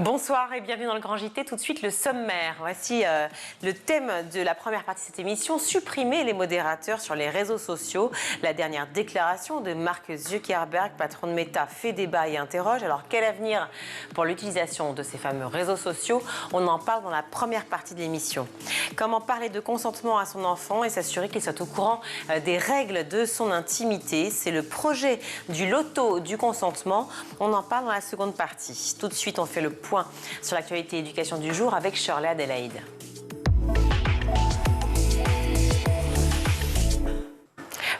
Bonsoir et bienvenue dans le Grand JT. Tout de suite, le sommaire. Voici le thème de la première partie de cette émission. Supprimer les modérateurs sur les réseaux sociaux. La dernière déclaration de Mark Zuckerberg, patron de Meta, fait débat et interroge. Alors, quel avenir pour l'utilisation de ces fameux réseaux sociaux? On en parle dans la première partie de l'émission. Comment parler de consentement à son enfant et s'assurer qu'il soit au courant des règles de son intimité? C'est le projet du loto du consentement. On en parle dans la seconde partie. Tout de suite, on fait le point sur l'actualité éducation du jour avec Shirley Adélaïde.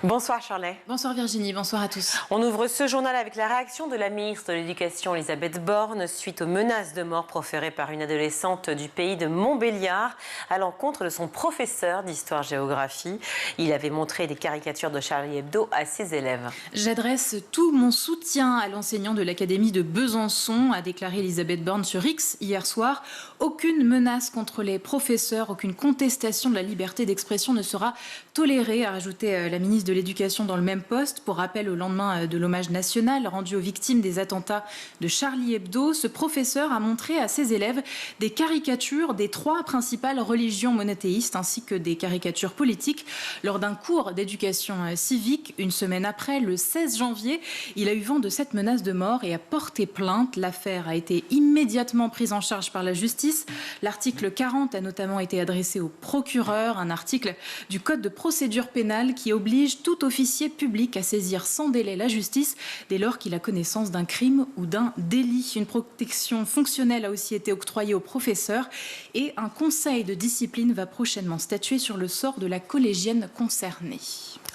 Bonsoir Shirley. Bonsoir Virginie, bonsoir à tous. On ouvre ce journal avec la réaction de la ministre de l'Éducation Elisabeth Borne suite aux menaces de mort proférées par une adolescente du pays de Montbéliard à l'encontre de son professeur d'histoire-géographie. Il avait montré des caricatures de Charlie Hebdo à ses élèves. J'adresse tout mon soutien à l'enseignant de l'Académie de Besançon, a déclaré Elisabeth Borne sur X hier soir. Aucune menace contre les professeurs, aucune contestation de la liberté d'expression ne sera tolérée, a rajouté la ministre de l'Éducation dans le même poste. Pour rappel, au lendemain de l'hommage national rendu aux victimes des attentats de Charlie Hebdo, ce professeur a montré à ses élèves des caricatures des 3 principales religions monothéistes ainsi que des caricatures politiques lors d'un cours d'éducation civique. Une semaine après, le 16 janvier, il a eu vent de cette menace de mort et a porté plainte. L'affaire a été immédiatement prise en charge par la justice. L'article 40 a notamment été adressé au procureur, un article du Code de procédure pénale qui oblige tout officier public à saisir sans délai la justice dès lors qu'il a connaissance d'un crime ou d'un délit. Une protection fonctionnelle a aussi été octroyée aux professeurs et un conseil de discipline va prochainement statuer sur le sort de la collégienne concernée.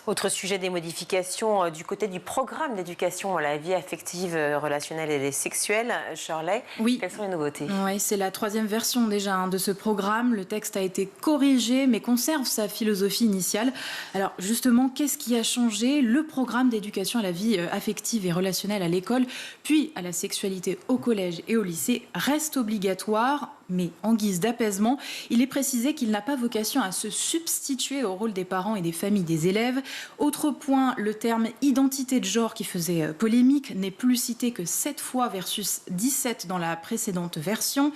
Autre sujet, des modifications du côté du programme d'éducation à la vie affective, relationnelle et sexuelle. Shirley, oui. Quelles sont les nouveautés? Oui, c'est la 3e version déjà de ce programme. Le texte a été corrigé mais conserve sa philosophie initiale. Alors justement, qu'est-ce qui a changé? Le programme d'éducation à la vie affective et relationnelle à l'école, puis à la sexualité au collège et au lycée, reste obligatoire. Mais en guise d'apaisement, il est précisé qu'il n'a pas vocation à se substituer au rôle des parents et des familles des élèves. Autre point, le terme identité de genre qui faisait polémique n'est plus cité que 7 fois versus 17 dans la précédente version.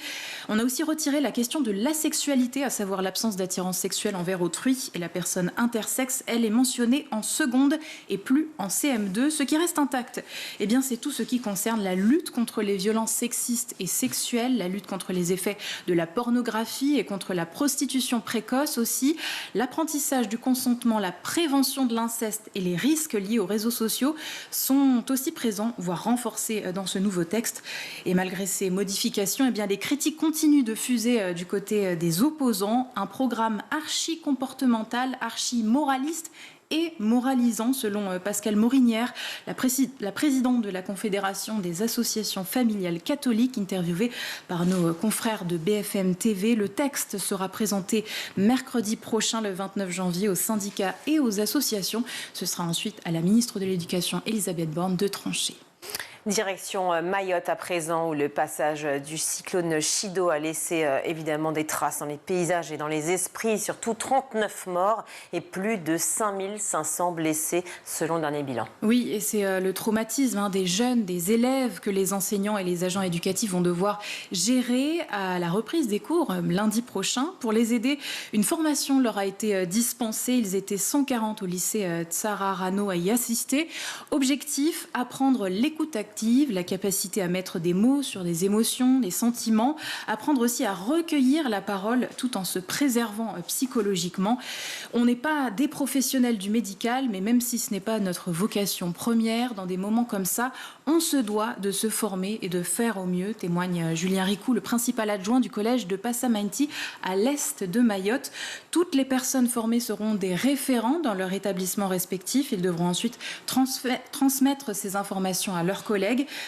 On a aussi retiré la question de l'asexualité, à savoir l'absence d'attirance sexuelle envers autrui. Et la personne intersexe, elle, est mentionnée en seconde et plus en CM2. Ce qui reste intact, eh bien, c'est tout ce qui concerne la lutte contre les violences sexistes et sexuelles, la lutte contre les effets de la pornographie et contre la prostitution précoce aussi, l'apprentissage du consentement, la prévention de l'inceste et les risques liés aux réseaux sociaux sont aussi présents, voire renforcés dans ce nouveau texte. Et malgré ces modifications, eh bien, les critiques continuent de fuser du côté des opposants. Un programme archi-comportemental, archi-moraliste et moralisant, selon Pascale Morinière, la présidente de la Confédération des associations familiales catholiques, interviewée par nos confrères de BFM TV. Le texte sera présenté mercredi prochain, le 29 janvier, aux syndicats et aux associations. Ce sera ensuite à la ministre de l'Éducation, Elisabeth Borne, de trancher. Direction Mayotte à présent, où le passage du cyclone Chido a laissé évidemment des traces dans les paysages et dans les esprits. Surtout 39 morts et plus de 5500 blessés selon le dernier bilan. Oui, et c'est le traumatisme des jeunes, des élèves que les enseignants et les agents éducatifs vont devoir gérer à la reprise des cours lundi prochain. Pour les aider, une formation leur a été dispensée. Ils étaient 140 au lycée Tsara Rano à y assister. Objectif, apprendre l'écoute active, la capacité à mettre des mots sur des émotions, des sentiments, apprendre aussi à recueillir la parole tout en se préservant psychologiquement. On n'est pas des professionnels du médical, mais même si ce n'est pas notre vocation première, dans des moments comme ça, on se doit de se former et de faire au mieux, témoigne Julien Ricou, le principal adjoint du collège de Passamainty à l'est de Mayotte. Toutes les personnes formées seront des référents dans leur établissement respectif. Ils devront ensuite transmettre ces informations à leurs collègues.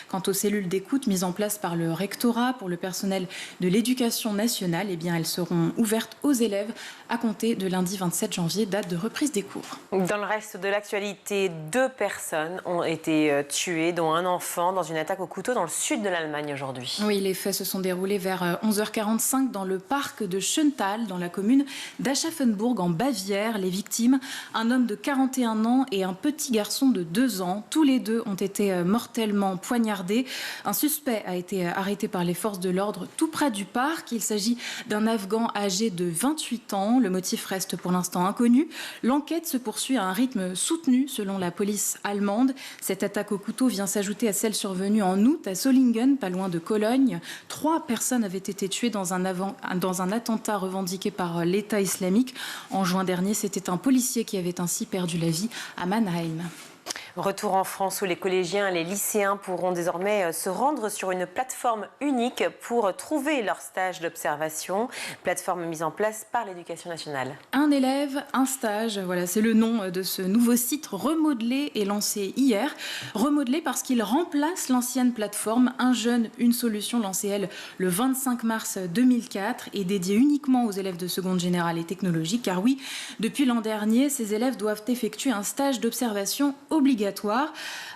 Quant aux cellules d'écoute mises en place par le rectorat pour le personnel de l'éducation nationale, eh bien, elles seront ouvertes aux élèves à compter de lundi 27 janvier, date de reprise des cours. Dans le reste de l'actualité, 2 personnes ont été tuées, dont un enfant, dans une attaque au couteau dans le sud de l'Allemagne aujourd'hui. Oui, les faits se sont déroulés vers 11h45 dans le parc de Schöntal, dans la commune d'Aschaffenburg, en Bavière. Les victimes, un homme de 41 ans et un petit garçon de 2 ans. Tous les deux ont été mortellement mortellement poignardé. Un suspect a été arrêté par les forces de l'ordre tout près du parc. Il s'agit d'un Afghan âgé de 28 ans. Le motif reste pour l'instant inconnu. L'enquête se poursuit à un rythme soutenu selon la police allemande. Cette attaque au couteau vient s'ajouter à celle survenue en août à Solingen, pas loin de Cologne. 3 personnes avaient été tuées dans un attentat revendiqué par l'État islamique. En juin dernier, c'était un policier qui avait ainsi perdu la vie à Mannheim. Retour en France où les collégiens et les lycéens pourront désormais se rendre sur une plateforme unique pour trouver leur stage d'observation. Plateforme mise en place par l'Éducation nationale. Un élève, un stage, voilà, c'est le nom de ce nouveau site remodelé et lancé hier. Remodelé parce qu'il remplace l'ancienne plateforme Un jeune, une solution, lancée elle le 25 mars 2004 et dédiée uniquement aux élèves de seconde générale et technologique. Car oui, depuis l'an dernier, ces élèves doivent effectuer un stage d'observation obligatoire.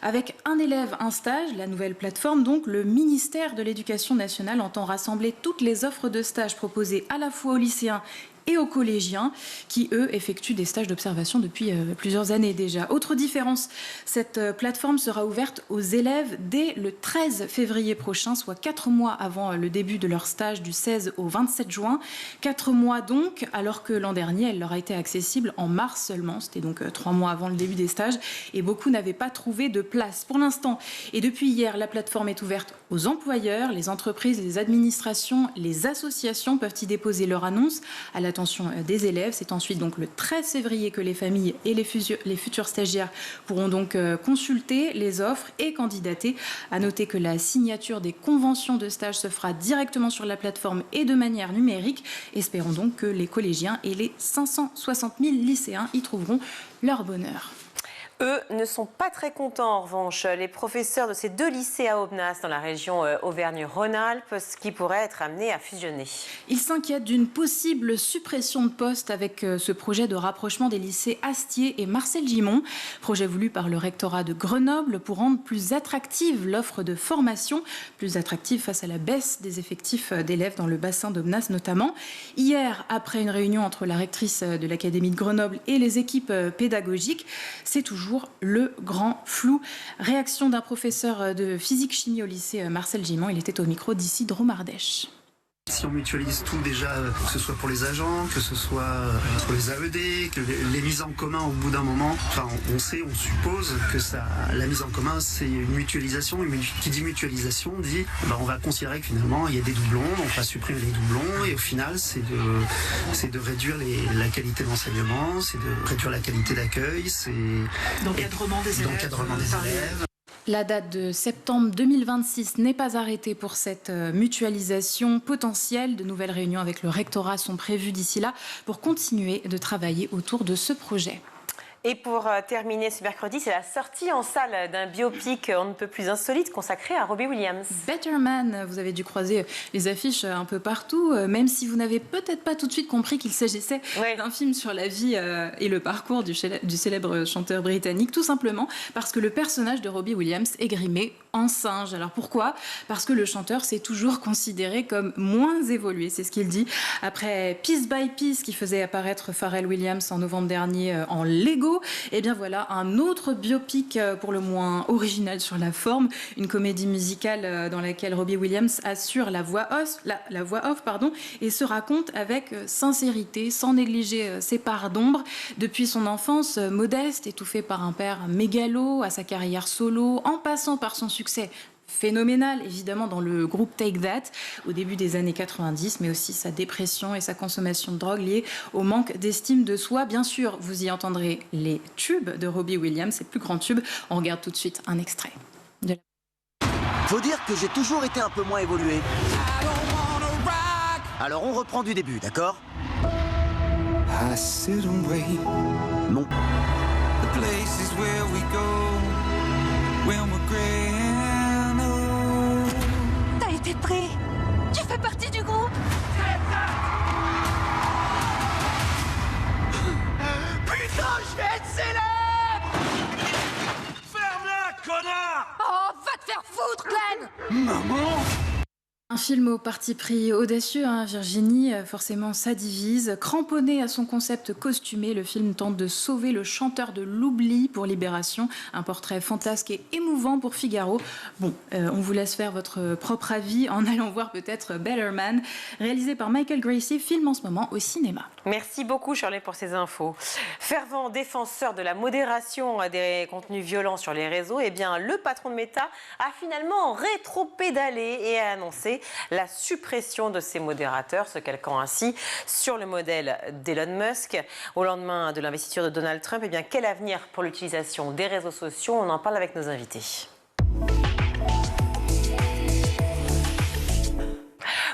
Avec un élève, un stage, la nouvelle plateforme, donc, le ministère de l'Éducation nationale entend rassembler toutes les offres de stage proposées à la fois aux lycéens et aux collégiens qui, eux, effectuent des stages d'observation depuis plusieurs années déjà. Autre différence, cette plateforme sera ouverte aux élèves dès le 13 février prochain, soit 4 mois avant le début de leur stage du 16 au 27 juin. 4 mois donc, alors que l'an dernier, elle leur a été accessible en mars seulement. C'était donc 3 mois avant le début des stages et beaucoup n'avaient pas trouvé de place. Pour l'instant, et depuis hier, la plateforme est ouverte aux employeurs, les entreprises, les administrations, les associations peuvent y déposer leur annonce à l'attention des élèves. C'est ensuite donc le 13 février que les familles et les futurs stagiaires pourront donc consulter les offres et candidater. À noter que la signature des conventions de stage se fera directement sur la plateforme et de manière numérique. Espérons donc que les collégiens et les 560 000 lycéens y trouveront leur bonheur. Eux ne sont pas très contents en revanche, les professeurs de ces 2 lycées à Aubenas dans la région Auvergne-Rhône-Alpes, qui pourraient être amenés à fusionner. Ils s'inquiètent d'une possible suppression de postes avec ce projet de rapprochement des lycées Astier et Marcel Gimond, projet voulu par le rectorat de Grenoble pour rendre plus attractive l'offre de formation, plus attractive face à la baisse des effectifs d'élèves dans le bassin d'Aubenas notamment. Hier, après une réunion entre la rectrice de l'Académie de Grenoble et les équipes pédagogiques, c'est toujours le grand flou. Réaction d'un professeur de physique-chimie au lycée Marcel Gimond. Il était au micro d'Ici Dromardèche. Si on mutualise tout déjà, que ce soit pour les agents, que ce soit pour les AED, que les mises en commun au bout d'un moment, enfin on suppose que la mise en commun c'est une mutualisation. Qui dit mutualisation dit on va considérer que finalement il y a des doublons, on va supprimer les doublons et au final c'est de réduire la qualité d'enseignement, c'est de réduire la qualité d'accueil, c'est d'encadrement des élèves. La date de septembre 2026 n'est pas arrêtée pour cette mutualisation potentielle. De nouvelles réunions avec le rectorat sont prévues d'ici là pour continuer de travailler autour de ce projet. Et pour terminer ce mercredi, c'est la sortie en salle d'un biopic on ne peut plus insolite consacré à Robbie Williams. Better Man, vous avez dû croiser les affiches un peu partout, même si vous n'avez peut-être pas tout de suite compris qu'il s'agissait d'un film sur la vie et le parcours du célèbre chanteur britannique, tout simplement parce que le personnage de Robbie Williams est grimé en singe. Alors pourquoi ? Parce que le chanteur s'est toujours considéré comme moins évolué, c'est ce qu'il dit. Après Piece by Piece qui faisait apparaître Pharrell Williams en novembre dernier en Lego, et bien voilà un autre biopic pour le moins original sur la forme, une comédie musicale dans laquelle Robbie Williams assure la voix off, et se raconte avec sincérité, sans négliger ses parts d'ombre. Depuis son enfance modeste, étouffée par un père mégalo, à sa carrière solo, en passant par son succès phénoménal, évidemment, dans le groupe Take That au début des années 90, mais aussi sa dépression et sa consommation de drogue liée au manque d'estime de soi. Bien sûr, vous y entendrez les tubes de Robbie Williams, ses plus grands tubes. On regarde tout de suite un extrait. Faut dire que j'ai toujours été un peu moins évolué. Alors on reprend du début, d'accord ? Mon... T'as été pris. Tu fais partie du groupe. Putain, je vais être célèbre! Ferme-la, connard! Oh, va te faire foutre, Glenn! Maman! Un Un film au parti pris audacieux, Virginie, forcément ça divise. Cramponné à son concept costumé, le film tente de sauver le chanteur de l'oubli pour Libération. Un portrait fantasque et émouvant pour Figaro. Bon, on vous laisse faire votre propre avis en allant voir peut-être Better Man, réalisé par Michael Gracie, film en ce moment au cinéma. Merci beaucoup Shirley pour ces infos. Fervent défenseur de la modération des contenus violents sur les réseaux, eh bien le patron de Meta a finalement rétro-pédalé et a annoncé la suppression de ces modérateurs, se calquant ainsi sur le modèle d'Elon Musk. Au lendemain de l'investiture de Donald Trump, eh bien, quel avenir pour l'utilisation des réseaux sociaux? On en parle avec nos invités.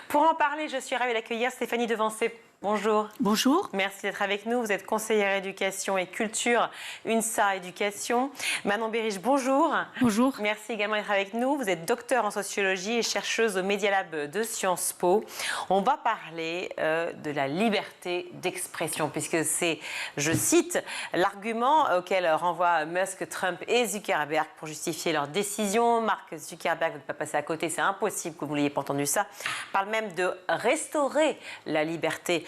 Pour en parler, je suis ravie d'accueillir Stéphanie Devancé. Bonjour. Bonjour. Merci d'être avec nous. Vous êtes conseillère éducation et culture, UNSA Éducation. Manon Bériche, bonjour. Bonjour. Merci également d'être avec nous. Vous êtes docteur en sociologie et chercheuse au Media Lab de Sciences Po. On va parler de la liberté d'expression, puisque c'est, je cite, l'argument auquel renvoient Musk, Trump et Zuckerberg pour justifier leur décision. Mark Zuckerberg, vous ne pouvez pas passer à côté, c'est impossible que vous n'ayez pas entendu ça, parle même de restaurer la liberté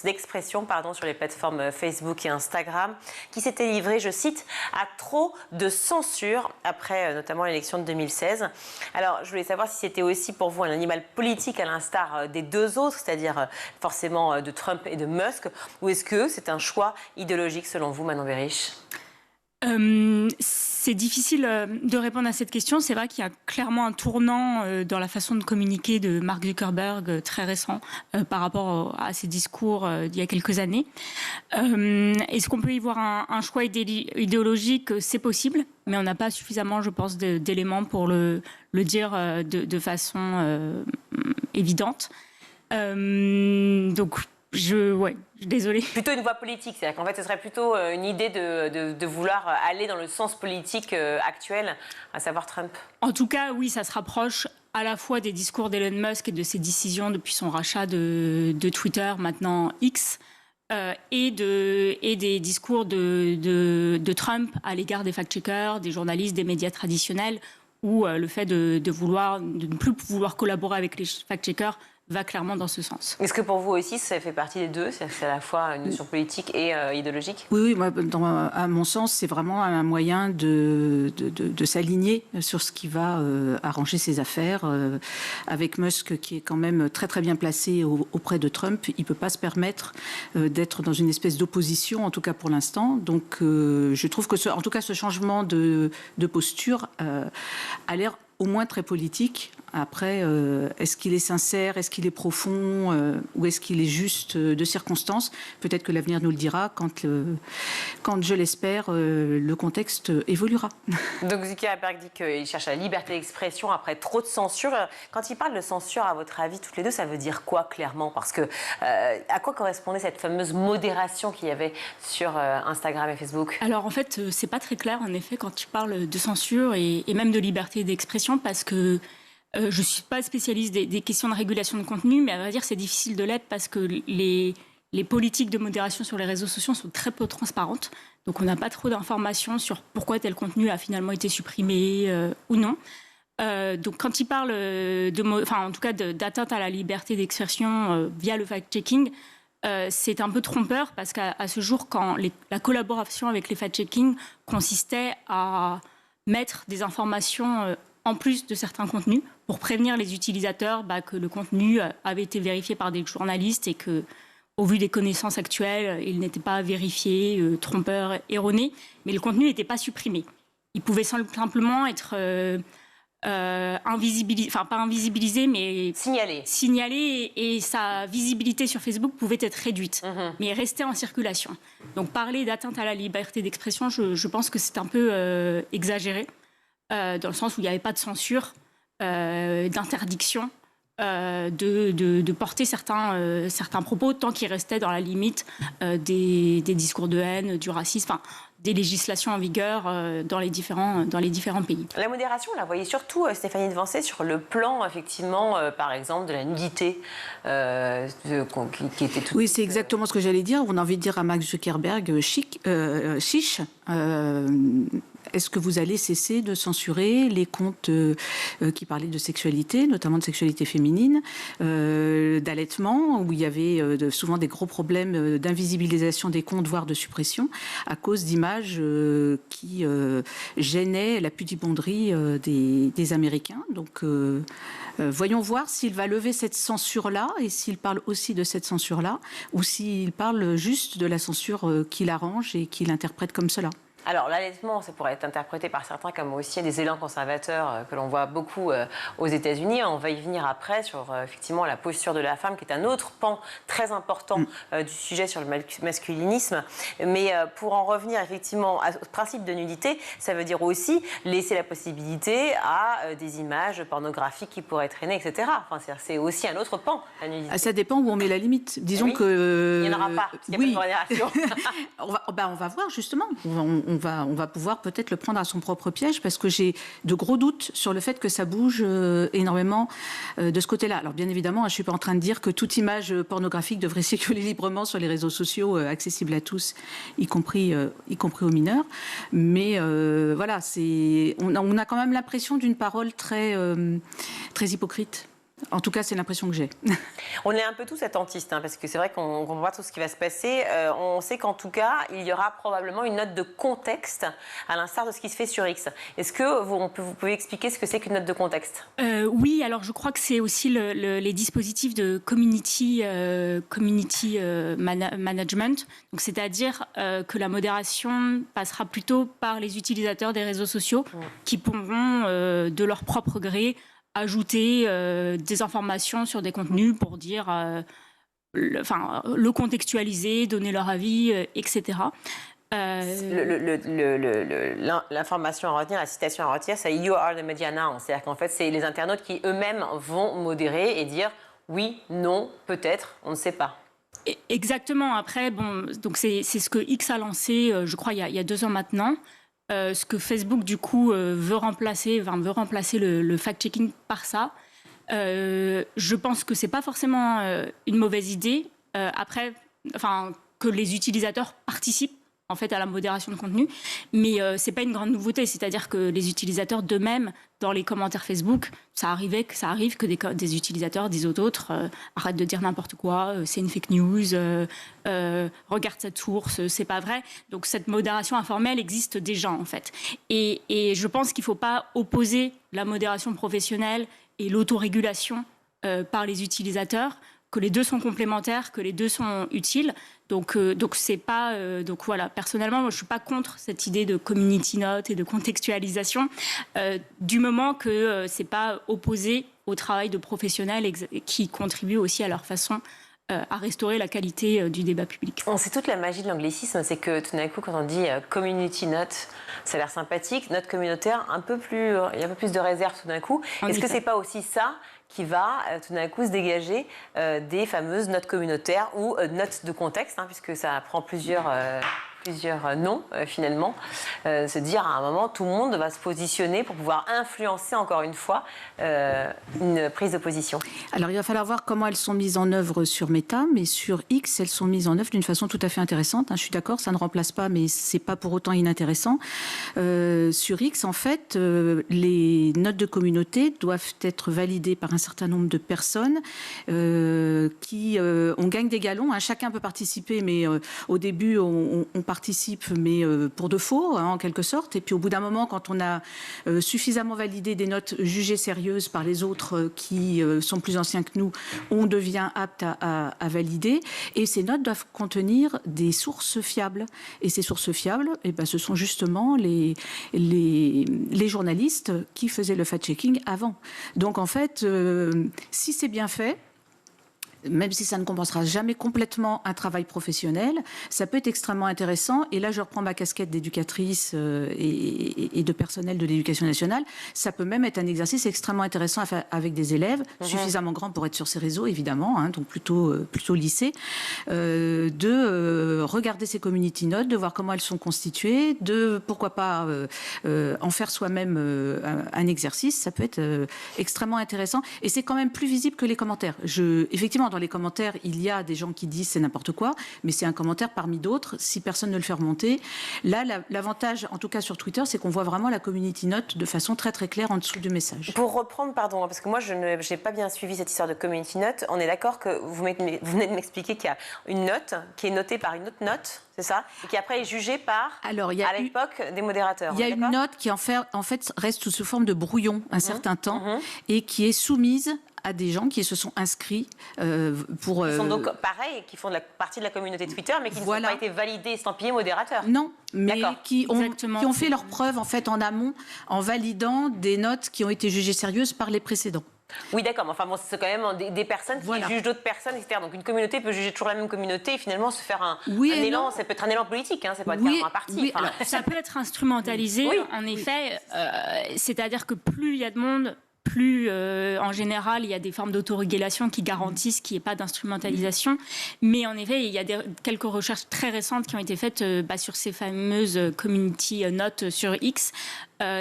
d'expression sur les plateformes Facebook et Instagram, qui s'était livré, je cite, à trop de censure après notamment l'élection de 2016. Alors, je voulais savoir si c'était aussi pour vous un animal politique à l'instar des deux autres, c'est-à-dire forcément de Trump et de Musk, ou est-ce que c'est un choix idéologique selon vous, Manon Bériche ? C'est difficile de répondre à cette question. C'est vrai qu'il y a clairement un tournant dans la façon de communiquer de Mark Zuckerberg très récent par rapport à ses discours d'il y a quelques années. Est-ce qu'on peut y voir un choix idéologique? C'est possible, mais on n'a pas suffisamment, je pense, d'éléments pour le dire de façon évidente. Donc, désolée. Plutôt une voie politique, c'est-à-dire qu'en fait, ce serait plutôt une idée de vouloir aller dans le sens politique actuel, à savoir Trump. En tout cas, oui, ça se rapproche à la fois des discours d'Elon Musk et de ses décisions depuis son rachat de Twitter, maintenant X, et des discours de Trump à l'égard des fact-checkers, des journalistes, des médias traditionnels, où le fait de ne plus vouloir collaborer avec les fact-checkers va clairement dans ce sens. Est-ce que pour vous aussi, ça fait partie des deux? C'est à la fois une notion politique et idéologique? Oui, moi, à mon sens, c'est vraiment un moyen de s'aligner sur ce qui va arranger ses affaires. Avec Musk, qui est quand même très très bien placé auprès de Trump, il ne peut pas se permettre d'être dans une espèce d'opposition, en tout cas pour l'instant. Donc je trouve que en tout cas, ce changement de posture a l'air au moins très politique. Après, est-ce qu'il est sincère, est-ce qu'il est profond, ou est-ce qu'il est juste de circonstances? Peut-être que l'avenir nous le dira quand je l'espère, le contexte évoluera. Donc Zuckerberg dit qu'il cherche la liberté d'expression après trop de censure. Quand il parle de censure, à votre avis, toutes les deux, ça veut dire quoi clairement? Parce que à quoi correspondait cette fameuse modération qu'il y avait sur Instagram et Facebook? Alors en fait, c'est pas très clair en effet quand tu parles de censure et même de liberté d'expression, parce que je ne suis pas spécialiste des questions de régulation de contenu, mais à vrai dire, c'est difficile de l'être parce que les politiques de modération sur les réseaux sociaux sont très peu transparentes. Donc, on n'a pas trop d'informations sur pourquoi tel contenu a finalement été supprimé ou non. Donc, quand il parle en tout cas d'atteinte à la liberté d'expression via le fact-checking, c'est un peu trompeur parce qu'à ce jour, quand la collaboration avec les fact-checking consistait à mettre des informations en plus de certains contenus, pour prévenir les utilisateurs que le contenu avait été vérifié par des journalistes et que, au vu des connaissances actuelles, il n'était pas vérifié, trompeur, erroné, mais le contenu n'était pas supprimé. Il pouvait simplement être invisibilisé, enfin pas invisibilisé, mais signalé, et sa visibilité sur Facebook pouvait être réduite, mais restait en circulation. Donc parler d'atteinte à la liberté d'expression, je pense que c'est un peu exagéré. Dans le sens où il n'y avait pas de censure, d'interdiction de porter certains propos tant qu'ils restaient dans la limite des discours de haine, du racisme, des législations en vigueur dans les différents pays. La modération, on la voyait surtout, Stéphanie Devancé, sur le plan, effectivement, par exemple, de la nudité, qui était tout... Oui, c'est exactement ce que j'allais dire. On a envie de dire à Mark Zuckerberg, chiche. Est-ce que vous allez cesser de censurer les comptes qui parlaient de sexualité, notamment de sexualité féminine, d'allaitement, où il y avait souvent des gros problèmes d'invisibilisation des comptes, voire de suppression, à cause d'images qui gênaient la pudibonderie des Américains. Donc, voyons voir s'il va lever cette censure-là et s'il parle aussi de cette censure-là ou s'il parle juste de la censure qu'il arrange et qu'il interprète comme cela. Alors, l'allaitement, ça pourrait être interprété par certains comme aussi des élans conservateurs que l'on voit beaucoup aux États-Unis. On va y venir après sur effectivement la posture de la femme, qui est un autre pan très important du sujet sur le masculinisme. Mais pour en revenir effectivement au principe de nudité, ça veut dire aussi laisser la possibilité à des images pornographiques qui pourraient traîner, etc. Enfin, c'est aussi un autre pan, la nudité. Ça dépend où on met la limite. Disons que... Il n'y en aura pas, parce qu'il n'y a pas de modération. on va voir justement. On va pouvoir peut-être le prendre à son propre piège, parce que j'ai de gros doutes sur le fait que ça bouge énormément de ce côté-là. Alors bien évidemment, je ne suis pas en train de dire que toute image pornographique devrait circuler librement sur les réseaux sociaux, accessibles à tous, y compris aux mineurs. Mais voilà, on a quand même l'impression d'une parole très hypocrite. En tout cas, c'est l'impression que j'ai. On est un peu tous attentistes, parce que c'est vrai qu'on ne comprend pas tout ce qui va se passer. On sait qu'en tout cas, il y aura probablement une note de contexte, à l'instar de ce qui se fait sur X. Est-ce que vous pouvez expliquer ce que c'est qu'une note de contexte ? Oui, alors je crois que c'est aussi les dispositifs de community management. Donc, c'est-à-dire que la modération passera plutôt par les utilisateurs des réseaux sociaux qui pourront, de leur propre gré, ajouter des informations sur des contenus pour dire, le contextualiser, donner leur avis, etc. L'information à retenir, la citation à retenir, c'est « You are the media now ». C'est-à-dire qu'en fait, c'est les internautes qui eux-mêmes vont modérer et dire « oui, non, peut-être, on ne sait pas ». Exactement. Après, donc c'est ce que X a lancé, je crois, il y a 2 ans maintenant. Ce que Facebook, du coup, veut remplacer le fact-checking par ça. Je pense que ce n'est pas forcément une mauvaise idée. Après, que les utilisateurs participent en fait à la modération de contenu, mais ce n'est pas une grande nouveauté. C'est-à-dire que les utilisateurs d'eux-mêmes, dans les commentaires Facebook, ça arrive que des utilisateurs disent aux autres arrête de dire n'importe quoi, c'est une fake news, regarde cette source, c'est pas vrai. Donc cette modération informelle existe déjà en fait. Et je pense qu'il ne faut pas opposer la modération professionnelle et l'autorégulation par les utilisateurs, que les deux sont complémentaires, que les deux sont utiles. Donc c'est pas donc voilà. Personnellement, moi, je suis pas contre cette idée de community note et de contextualisation, du moment que c'est pas opposé au travail de professionnels qui contribuent aussi à leur façon à restaurer la qualité du débat public. C'est toute la magie de l'anglicisme, c'est que tout d'un coup, quand on dit community note, ça a l'air sympathique. Note communautaire, il y a un peu plus de réserve tout d'un coup. Est-ce que c'est pas aussi ça qui va tout d'un coup se dégager des fameuses notes communautaires ou notes de contexte, puisque ça prend plusieurs noms finalement, se dire à un moment tout le monde va se positionner pour pouvoir influencer encore une fois une prise de position. Alors il va falloir voir comment elles sont mises en œuvre sur Meta, mais sur X elles sont mises en œuvre d'une façon tout à fait intéressante. Je suis d'accord, ça ne remplace pas, mais c'est pas pour autant inintéressant. Sur X en fait, les notes de communauté doivent être validées par un certain nombre de personnes qui on gagne des galons. Chacun peut participer, mais au début on participe, mais pour de faux, en quelque sorte. Et puis au bout d'un moment, quand on a suffisamment validé des notes jugées sérieuses par les autres qui sont plus anciens que nous, on devient apte à valider. Et ces notes doivent contenir des sources fiables. Et ces sources fiables, ce sont justement les journalistes qui faisaient le fact-checking avant. Donc en fait, si c'est bien fait, même si ça ne compensera jamais complètement un travail professionnel, ça peut être extrêmement intéressant. Et là, je reprends ma casquette d'éducatrice et de personnel de l'éducation nationale. Ça peut même être un exercice extrêmement intéressant à faire avec des élèves, suffisamment grands pour être sur ces réseaux, évidemment, donc plutôt lycée, de regarder ces community notes, de voir comment elles sont constituées, de, pourquoi pas, en faire soi-même un exercice. Ça peut être extrêmement intéressant. Et c'est quand même plus visible que les commentaires. Effectivement, dans les commentaires, il y a des gens qui disent c'est n'importe quoi, mais c'est un commentaire parmi d'autres. Si personne ne le fait remonter, là, l'avantage, en tout cas sur Twitter, c'est qu'on voit vraiment la community note de façon très très claire en dessous du message. Pour reprendre, pardon, parce que moi je n'ai pas bien suivi cette histoire de community note, on est d'accord que vous venez de m'expliquer qu'il y a une note qui est notée par une autre note, c'est ça, et qui après est jugée par, à l'époque, des modérateurs. Il y a une note qui en fait reste sous forme de brouillon un certain temps et qui est soumise à des gens qui se sont inscrits pour... Qui sont donc pareils, qui font partie de la communauté Twitter, mais qui ne sont pas été validés, estampillés, modérateurs. Non, mais qui ont fait leurs preuves en fait en amont, en validant des notes qui ont été jugées sérieuses par les précédents. Oui, d'accord, mais enfin, bon, c'est quand même des personnes qui jugent d'autres personnes, etc. Donc une communauté peut juger toujours la même communauté et finalement se faire un élan. Ça peut être un élan politique, hein, c'est pas carrément un parti. Oui, alors, ça peut être instrumentalisé, en effet. C'est-à-dire que plus il y a de monde, plus, en général, il y a des formes d'autorégulation qui garantissent qu'il n'y ait pas d'instrumentalisation. Mais en effet, il y a quelques recherches très récentes qui ont été faites sur ces fameuses community notes sur X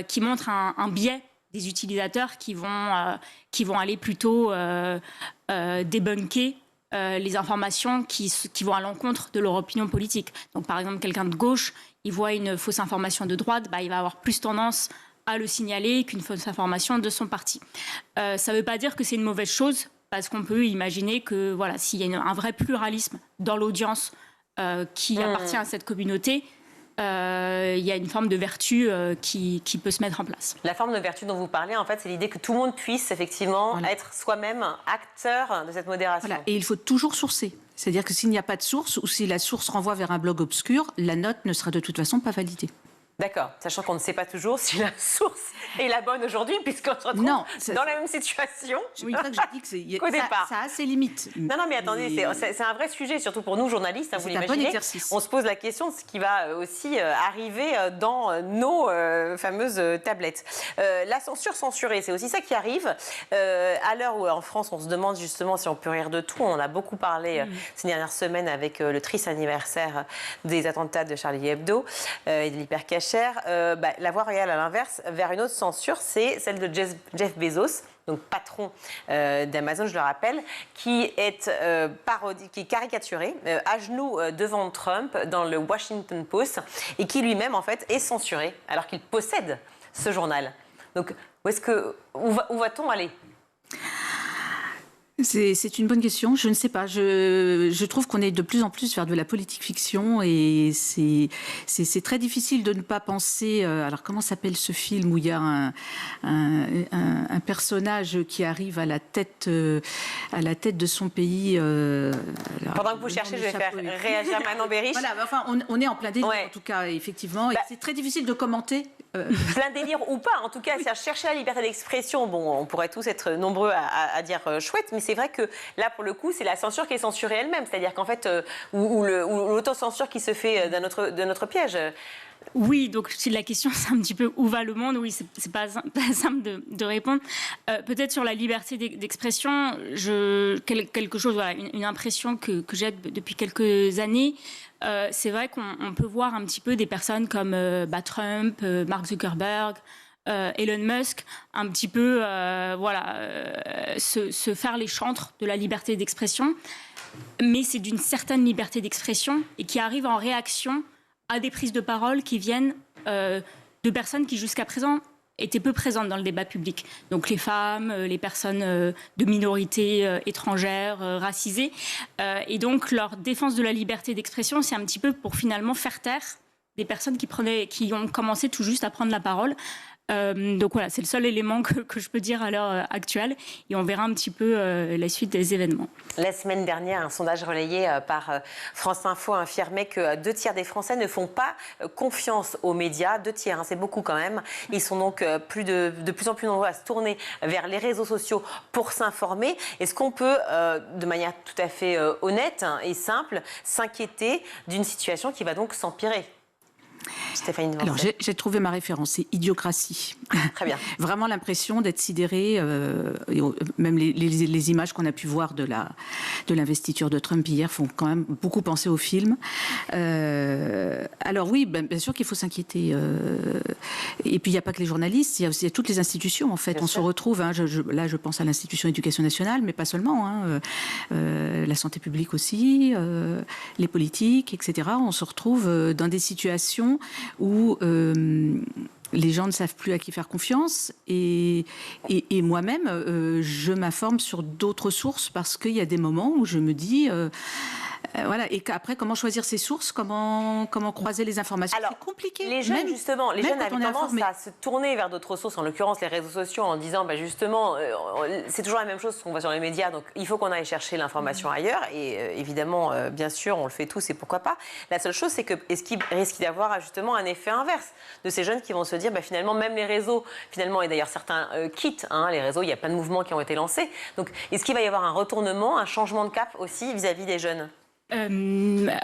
qui montrent un biais des utilisateurs qui vont aller plutôt débunker les informations qui vont à l'encontre de leur opinion politique. Donc, par exemple, quelqu'un de gauche, il voit une fausse information de droite, il va avoir plus tendance à le signaler qu'une fausse information de son parti. Ça ne veut pas dire que c'est une mauvaise chose, parce qu'on peut imaginer que s'il y a un vrai pluralisme dans l'audience qui appartient à cette communauté, il y a une forme de vertu qui peut se mettre en place. La forme de vertu dont vous parlez, en fait, c'est l'idée que tout le monde puisse effectivement être soi-même acteur de cette modération. Voilà. Et il faut toujours sourcer. C'est-à-dire que s'il n'y a pas de source ou si la source renvoie vers un blog obscur, la note ne sera de toute façon pas validée. D'accord, sachant qu'on ne sait pas toujours si la source est la bonne aujourd'hui, puisqu'on se retrouve dans la même situation. Oui, c'est ça que je dis que ça a ses limites. Non, mais attendez, c'est un vrai sujet, surtout pour nous, journalistes, vous l'imaginez. C'est un bon exercice. On se pose la question de ce qui va aussi arriver dans nos fameuses tablettes. La censure censurée, c'est aussi ça qui arrive. À l'heure où en France, on se demande justement si on peut rire de tout. On en a beaucoup parlé ces dernières semaines avec le triste anniversaire des attentats de Charlie Hebdo et de l'hypercachère. La voie royale à l'inverse, vers une autre censure, c'est celle de Jeff Bezos, donc patron d'Amazon, je le rappelle, qui est caricaturé à genoux devant Trump dans le Washington Post et qui lui-même en fait est censuré alors qu'il possède ce journal. Donc où va-t-on aller ? C'est une bonne question. Je ne sais pas. Je trouve qu'on est de plus en plus vers de la politique fiction et c'est très difficile de ne pas penser. Alors comment s'appelle ce film où il y a un personnage qui arrive à la tête de son pays. Pendant que vous cherchez, je vais faire réagir Manon Bérich. Voilà. Enfin, on est en plein délire en tout cas, effectivement. Et c'est très difficile de commenter. Plein délire ou pas, en tout cas, chercher la liberté d'expression. Bon, on pourrait tous être nombreux à dire chouette, mais c'est vrai que là, pour le coup, c'est la censure qui est censurée elle-même. C'est-à-dire qu'en fait, ou l'autocensure qui se fait d'un autre piège. Oui, donc si la question c'est un petit peu où va le monde, oui, c'est pas simple de répondre. Peut-être sur la liberté d'expression, quelque chose, une impression que j'ai depuis quelques années. C'est vrai qu'on peut voir un petit peu des personnes comme Trump, Mark Zuckerberg, Elon Musk, un petit peu se faire les chantres de la liberté d'expression, mais c'est d'une certaine liberté d'expression et qui arrive en réaction à des prises de parole qui viennent de personnes qui jusqu'à présent étaient peu présentes dans le débat public. Donc les femmes, les personnes de minorités étrangères, racisées. Et donc leur défense de la liberté d'expression, c'est un petit peu pour finalement faire taire des personnes qui ont commencé tout juste à prendre la parole. Donc voilà, c'est le seul élément que je peux dire à l'heure actuelle et on verra un petit peu la suite des événements. La semaine dernière, un sondage relayé par France Info affirmait que 2 tiers des Français ne font pas confiance aux médias. 2 tiers, c'est beaucoup quand même. Ils sont donc de plus en plus nombreux à se tourner vers les réseaux sociaux pour s'informer. Est-ce qu'on peut, de manière tout à fait honnête et simple, s'inquiéter d'une situation qui va donc s'empirer ? Stéphanie Devancey. Alors j'ai trouvé ma référence, c'est Idiocratie. Très bien. Vraiment l'impression d'être sidéré, même les images qu'on a pu voir de l'investiture de Trump hier font quand même beaucoup penser au film. Alors oui, bien sûr qu'il faut s'inquiéter. Et puis il n'y a pas que les journalistes, il y a aussi toutes les institutions en fait. Bien on sûr. Se retrouve, hein, là je pense à l'institution éducation nationale, mais pas seulement, hein, la santé publique aussi, les politiques, etc. On se retrouve dans des situations où les gens ne savent plus à qui faire confiance et moi-même, je m'informe sur d'autres sources parce qu'il y a des moments où je me dis... voilà. Et après, comment choisir ses sources, comment croiser les informations. Alors, c'est compliqué. Les jeunes, justement, les jeunes avaient tendance à se tourner vers d'autres sources, en l'occurrence les réseaux sociaux, en disant, justement, c'est toujours la même chose qu'on voit sur les médias, donc il faut qu'on aille chercher l'information ailleurs. Et évidemment, bien sûr, on le fait tous et pourquoi pas. La seule chose, c'est que est-ce qu'il risque d'avoir justement un effet inverse de ces jeunes qui vont se dire, finalement, même les réseaux, finalement, et d'ailleurs certains quittent les réseaux, il y a plein de mouvements qui ont été lancés. Donc, est-ce qu'il va y avoir un retournement, un changement de cap aussi vis-à-vis des jeunes ?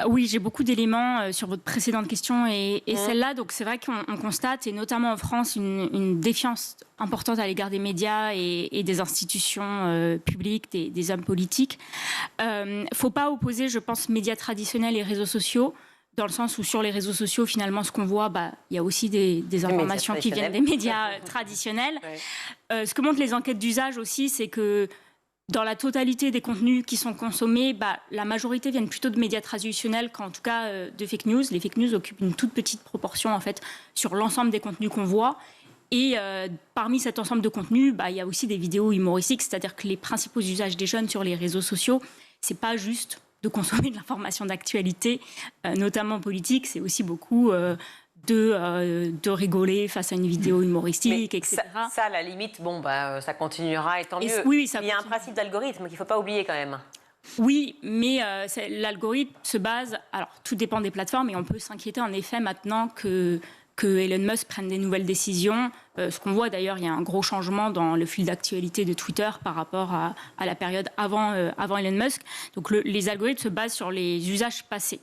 Oui, j'ai beaucoup d'éléments sur votre précédente question et celle-là. Donc c'est vrai qu'on constate, et notamment en France, une défiance importante à l'égard des médias et des institutions publiques, des hommes politiques. Faut pas opposer, je pense, médias traditionnels et réseaux sociaux, dans le sens où sur les réseaux sociaux, finalement, ce qu'on voit, il y a aussi des informations qui viennent des médias traditionnels. Ouais. Ce que montrent les enquêtes d'usage aussi, c'est que dans la totalité des contenus qui sont consommés, la majorité viennent plutôt de médias traditionnels qu'en tout cas de fake news. Les fake news occupent une toute petite proportion en fait sur l'ensemble des contenus qu'on voit. Et parmi cet ensemble de contenus, il y a aussi des vidéos humoristiques, c'est-à-dire que les principaux usages des jeunes sur les réseaux sociaux, c'est pas juste de consommer de l'information d'actualité, notamment politique, c'est aussi beaucoup de rigoler face à une vidéo humoristique, etc. Ça, à la limite, ça continuera et tant mieux. Oui, il y a un principe d'algorithme qu'il ne faut pas oublier quand même. Oui, mais l'algorithme se base... Alors, tout dépend des plateformes et on peut s'inquiéter en effet maintenant que Elon Musk prenne des nouvelles décisions. Ce qu'on voit d'ailleurs, il y a un gros changement dans le fil d'actualité de Twitter par rapport à la période avant Elon Musk. Donc les algorithmes se basent sur les usages passés.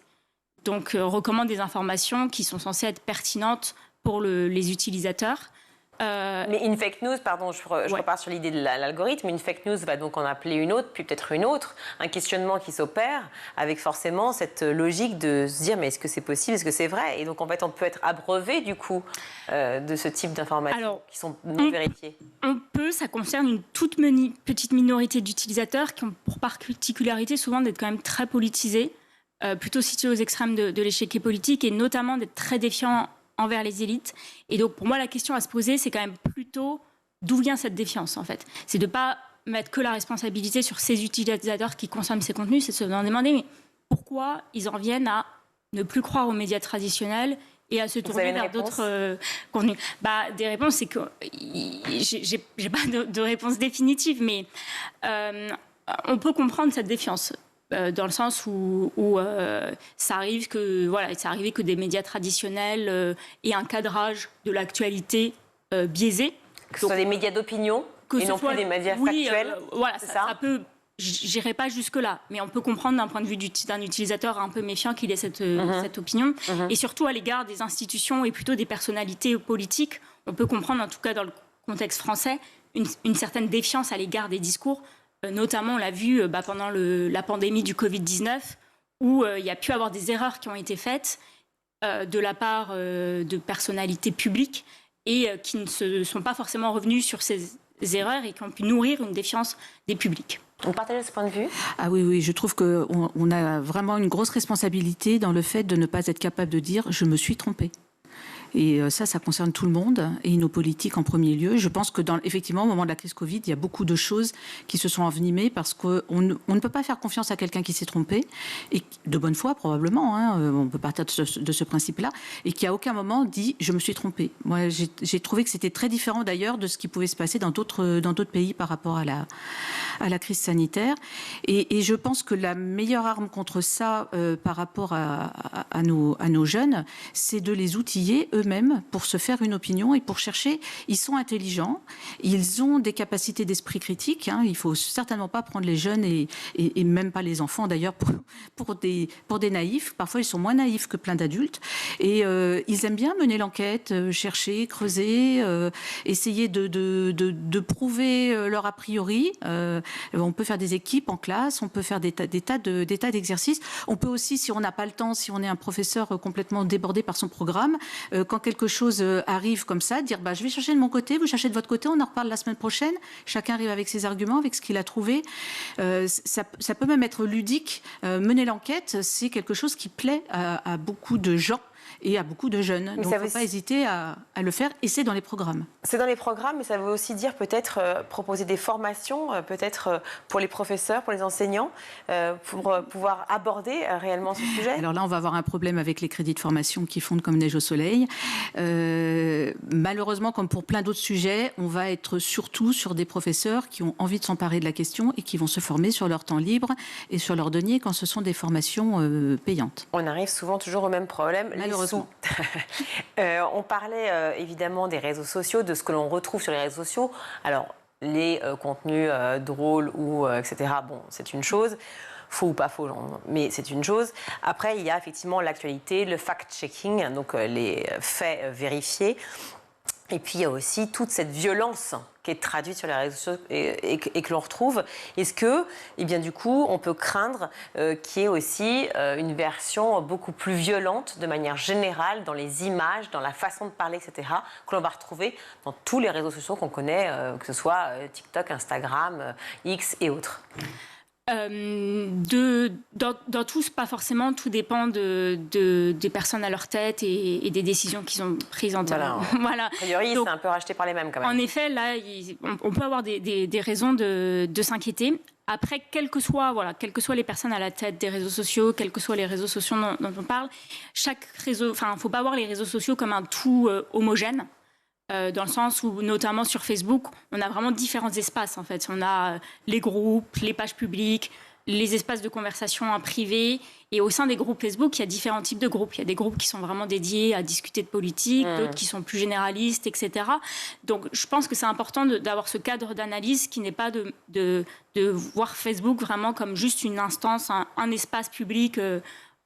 Donc, recommande des informations qui sont censées être pertinentes pour les utilisateurs. Mais une fake news, pardon, je repars sur l'idée de l'algorithme, une fake news va donc en appeler une autre, puis peut-être une autre, un questionnement qui s'opère avec forcément cette logique de se dire mais est-ce que c'est possible, est-ce que c'est vrai ? Et donc en fait on peut être abreuvé du coup de ce type d'informations qui sont non vérifiées. On peut, ça concerne une toute petite minorité d'utilisateurs qui ont pour particularité souvent d'être quand même très politisés, plutôt situés aux extrêmes de l'échiquier politique et notamment d'être très défiants envers les élites. Et donc, pour moi, la question à se poser, c'est quand même plutôt d'où vient cette défiance, en fait. C'est de ne pas mettre que la responsabilité sur ces utilisateurs qui consomment ces contenus, c'est de se demander, mais pourquoi ils en viennent à ne plus croire aux médias traditionnels et à se tourner vers d'autres contenus. Des réponses, c'est que j'ai pas de réponse définitive, mais on peut comprendre cette défiance. Dans le sens où ça arrive que des médias traditionnels aient un cadrage de l'actualité biaisé. Que ce soit des médias d'opinion et non plus des médias factuels. Ça peut... J'irai pas jusque-là, mais on peut comprendre d'un point de vue d'un utilisateur un peu méfiant qu'il ait cette opinion. Et surtout à l'égard des institutions et plutôt des personnalités politiques, on peut comprendre, en tout cas dans le contexte français, une certaine défiance à l'égard des discours. Notamment, on l'a vu pendant la pandémie du Covid-19, où il y a pu avoir des erreurs qui ont été faites de la part de personnalités publiques et qui ne se sont pas forcément revenus sur ces erreurs et qui ont pu nourrir une défiance des publics. Vous partagez ce point de vue ? Ah oui, je trouve qu'on a vraiment une grosse responsabilité dans le fait de ne pas être capable de dire « je me suis trompée ». Et ça concerne tout le monde et nos politiques en premier lieu. Je pense que effectivement, au moment de la crise Covid, il y a beaucoup de choses qui se sont envenimées parce qu'on ne peut pas faire confiance à quelqu'un qui s'est trompé, et de bonne foi probablement, on peut partir de ce principe-là, et qui à aucun moment dit « je me suis trompé ». Moi, j'ai trouvé que c'était très différent d'ailleurs de ce qui pouvait se passer dans d'autres pays par rapport à la crise sanitaire. Et je pense que la meilleure arme contre ça par rapport à nos jeunes, c'est de les outiller eux-mêmes pour se faire une opinion et pour chercher. Ils sont intelligents, ils ont des capacités d'esprit critique. Il ne faut certainement pas prendre les jeunes et même pas les enfants d'ailleurs pour des naïfs. Parfois, ils sont moins naïfs que plein d'adultes. Et ils aiment bien mener l'enquête, chercher, creuser, essayer de prouver leur a priori. On peut faire des équipes en classe, on peut faire des tas d'exercices. On peut aussi, si on n'a pas le temps, si on est un professeur complètement débordé par son programme, quand quelque chose arrive comme ça, dire je vais chercher de mon côté, vous cherchez de votre côté, on en reparle la semaine prochaine. Chacun arrive avec ses arguments, avec ce qu'il a trouvé. Ça peut même être ludique. Mener l'enquête, c'est quelque chose qui plaît à beaucoup de gens et à beaucoup de jeunes. Donc, il ne faut pas hésiter à le faire, et c'est dans les programmes. C'est dans les programmes, mais ça veut aussi dire peut-être proposer des formations, peut-être pour les professeurs, pour les enseignants, pour pouvoir aborder réellement ce sujet. Alors là, on va avoir un problème avec les crédits de formation qui fondent comme neige au soleil. Malheureusement, comme pour plein d'autres sujets, on va être surtout sur des professeurs qui ont envie de s'emparer de la question et qui vont se former sur leur temps libre et sur leur denier quand ce sont des formations payantes. On arrive souvent toujours au même problème. Malheureusement. On parlait évidemment des réseaux sociaux, de ce que l'on retrouve sur les réseaux sociaux. Alors, les contenus drôles ou etc., bon, c'est une chose. Faux ou pas faux, mais c'est une chose. Après, il y a effectivement l'actualité, le fact-checking, donc les faits vérifiés. Et puis, il y a aussi toute cette violence qui est traduite sur les réseaux sociaux et que l'on retrouve. Est-ce que, eh bien, du coup, on peut craindre qu'il y ait aussi une version beaucoup plus violente, de manière générale, dans les images, dans la façon de parler, etc., que l'on va retrouver dans tous les réseaux sociaux qu'on connaît, que ce soit TikTok, Instagram, X et autres? Dans tous, pas forcément, tout dépend des personnes à leur tête et des décisions qu'ils ont prises en termes. Voilà. A priori, c'est un peu racheté par les mêmes quand même. En effet, là, on peut avoir des raisons de s'inquiéter. Après, quelles que soient les personnes à la tête des réseaux sociaux, quels que soient les réseaux sociaux dont on parle, chaque réseau, il ne faut pas voir les réseaux sociaux comme un tout homogène. Dans le sens où, notamment sur Facebook, on a vraiment différents espaces, en fait. On a les groupes, les pages publiques, les espaces de conversation en privé. Et au sein des groupes Facebook, il y a différents types de groupes. Il y a des groupes qui sont vraiment dédiés à discuter de politique, d'autres qui sont plus généralistes, etc. Donc, je pense que c'est important d'avoir ce cadre d'analyse qui n'est pas de voir Facebook vraiment comme juste une instance, un espace public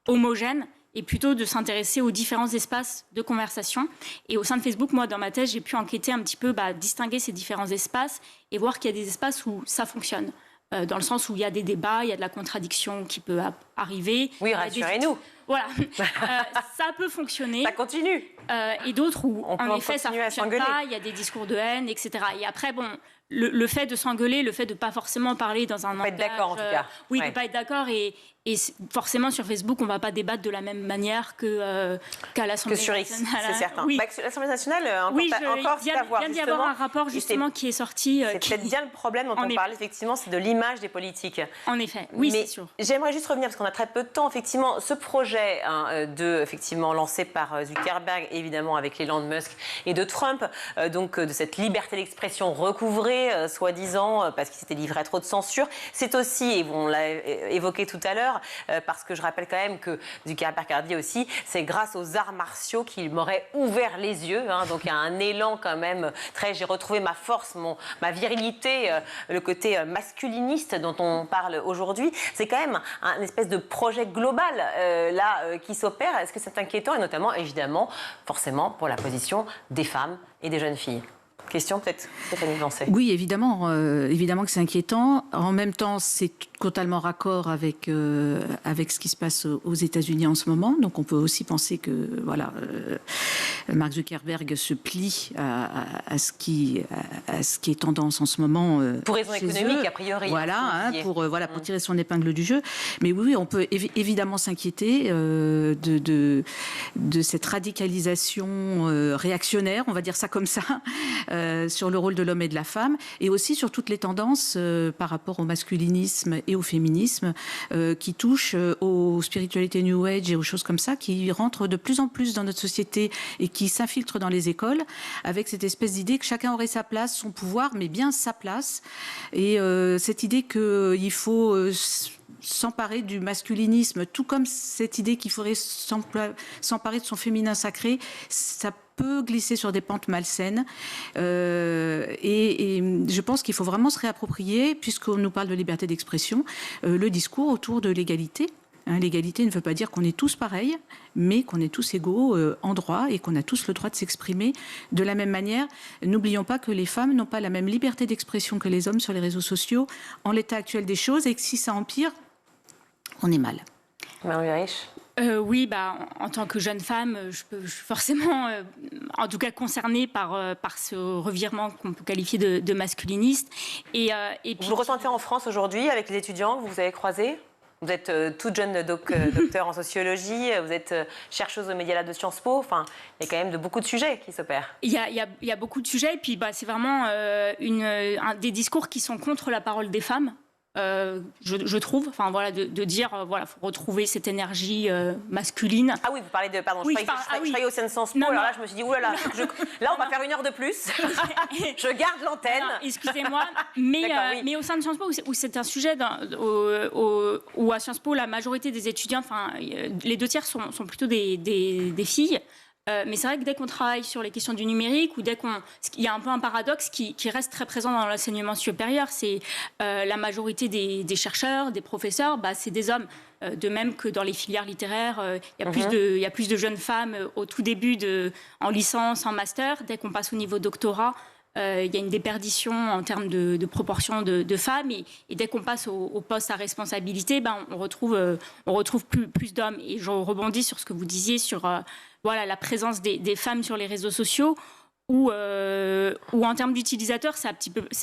homogène, et plutôt de s'intéresser aux différents espaces de conversation. Et au sein de Facebook, moi, dans ma thèse, j'ai pu enquêter un petit peu, distinguer ces différents espaces et voir qu'il y a des espaces où ça fonctionne. Dans le sens où il y a des débats, il y a de la contradiction qui peut arriver. Oui, rassurez-nous. Voilà, ça peut fonctionner. Ça continue. Et d'autres où, en effet, ça ne fonctionne pas, il y a des discours de haine, etc. Et après, bon, le fait de s'engueuler, le fait de ne pas forcément parler dans un langage... Pas être d'accord, en tout cas. Oui, de ne pas être d'accord. Et forcément, sur Facebook, on ne va pas débattre de la même manière qu'à l'Assemblée nationale. Que sur X, c'est certain. Oui. L'Assemblée nationale, il vient d'y avoir un rapport, justement, qui est sorti. C'est peut-être bien le problème dont on parle, effectivement, c'est de l'image des politiques. En effet, oui, c'est sûr. J'aimerais juste revenir, parce qu'on a très peu de temps, effectivement, ce projet effectivement, lancé par Zuckerberg, évidemment, avec l'élan de Musk et de Trump, donc de cette liberté d'expression recouvrée, soi-disant, parce qu'il s'était livré à trop de censure. C'est aussi, et on l'a évoqué tout à l'heure, parce que je rappelle quand même que Zuckerberg a dit aussi, c'est grâce aux arts martiaux qu'il m'aurait ouvert les yeux. Donc il y a un élan quand même j'ai retrouvé ma force, ma virilité, le côté masculiniste dont on parle aujourd'hui. C'est quand même un espèce de projet global qui s'opère. Est-ce que c'est inquiétant? Et notamment, évidemment, forcément, pour la position des femmes et des jeunes filles. Question peut-être, Stéphanie Lancet. Oui, évidemment que c'est inquiétant. En même temps, c'est totalement raccord avec ce qui se passe aux États-Unis en ce moment. Donc, on peut aussi penser que Mark Zuckerberg se plie à ce qui est tendance en ce moment. Pour raisons économiques, a priori. Voilà, pour tirer son épingle du jeu. Mais oui, on peut évidemment s'inquiéter de cette radicalisation réactionnaire, on va dire ça comme ça. Sur le rôle de l'homme et de la femme, et aussi sur toutes les tendances par rapport au masculinisme et au féminisme qui touchent aux spiritualités New Age et aux choses comme ça, qui rentrent de plus en plus dans notre société et qui s'infiltrent dans les écoles, avec cette espèce d'idée que chacun aurait sa place, son pouvoir, mais bien sa place. Et cette idée qu'il faut s'emparer du masculinisme, tout comme cette idée qu'il faudrait s'emparer de son féminin sacré, ça peut glisser sur des pentes malsaines. Et je pense qu'il faut vraiment se réapproprier, puisqu'on nous parle de liberté d'expression, le discours autour de l'égalité. L'égalité ne veut pas dire qu'on est tous pareils, mais qu'on est tous égaux en droit et qu'on a tous le droit de s'exprimer de la même manière. N'oublions pas que les femmes n'ont pas la même liberté d'expression que les hommes sur les réseaux sociaux en l'état actuel des choses, et que si ça empire, on est mal. Marie Riche. Oui, en tant que jeune femme, je suis forcément, en tout cas, concernée par ce revirement qu'on peut qualifier de masculiniste. Et puis, vous le ressentez en France aujourd'hui avec les étudiants que vous avez croisés? Vous êtes toute jeune docteur en sociologie, vous êtes chercheuse au Media Lab de Sciences Po. Enfin, il y a quand même beaucoup de sujets qui s'opèrent. Il y a beaucoup de sujets, et puis c'est vraiment des discours qui sont contre la parole des femmes. Je trouve, de dire, faut retrouver cette énergie masculine. Ah oui, vous parlez de, pardon, je travaille au sein de Sciences Po, alors là je me suis dit, oulala, là on va faire 1 heure de plus, je garde l'antenne. Excusez-moi, mais au sein de Sciences Po, où c'est un sujet, où à Sciences Po, la majorité des étudiants, les 2 tiers sont plutôt des filles. Mais c'est vrai que dès qu'on travaille sur les questions du numérique, ou il y a un peu un paradoxe qui reste très présent dans l'enseignement supérieur, c'est la majorité des chercheurs, des professeurs, c'est des hommes. De même que dans les filières littéraires, il y a plus de jeunes femmes au tout début en licence, en master. Dès qu'on passe au niveau doctorat, il y a une déperdition en termes de proportion de femmes, et dès qu'on passe au poste à responsabilité, on retrouve plus d'hommes. Et je rebondis sur ce que vous disiez sur la présence des femmes sur les réseaux sociaux, où en termes d'utilisateurs, c'est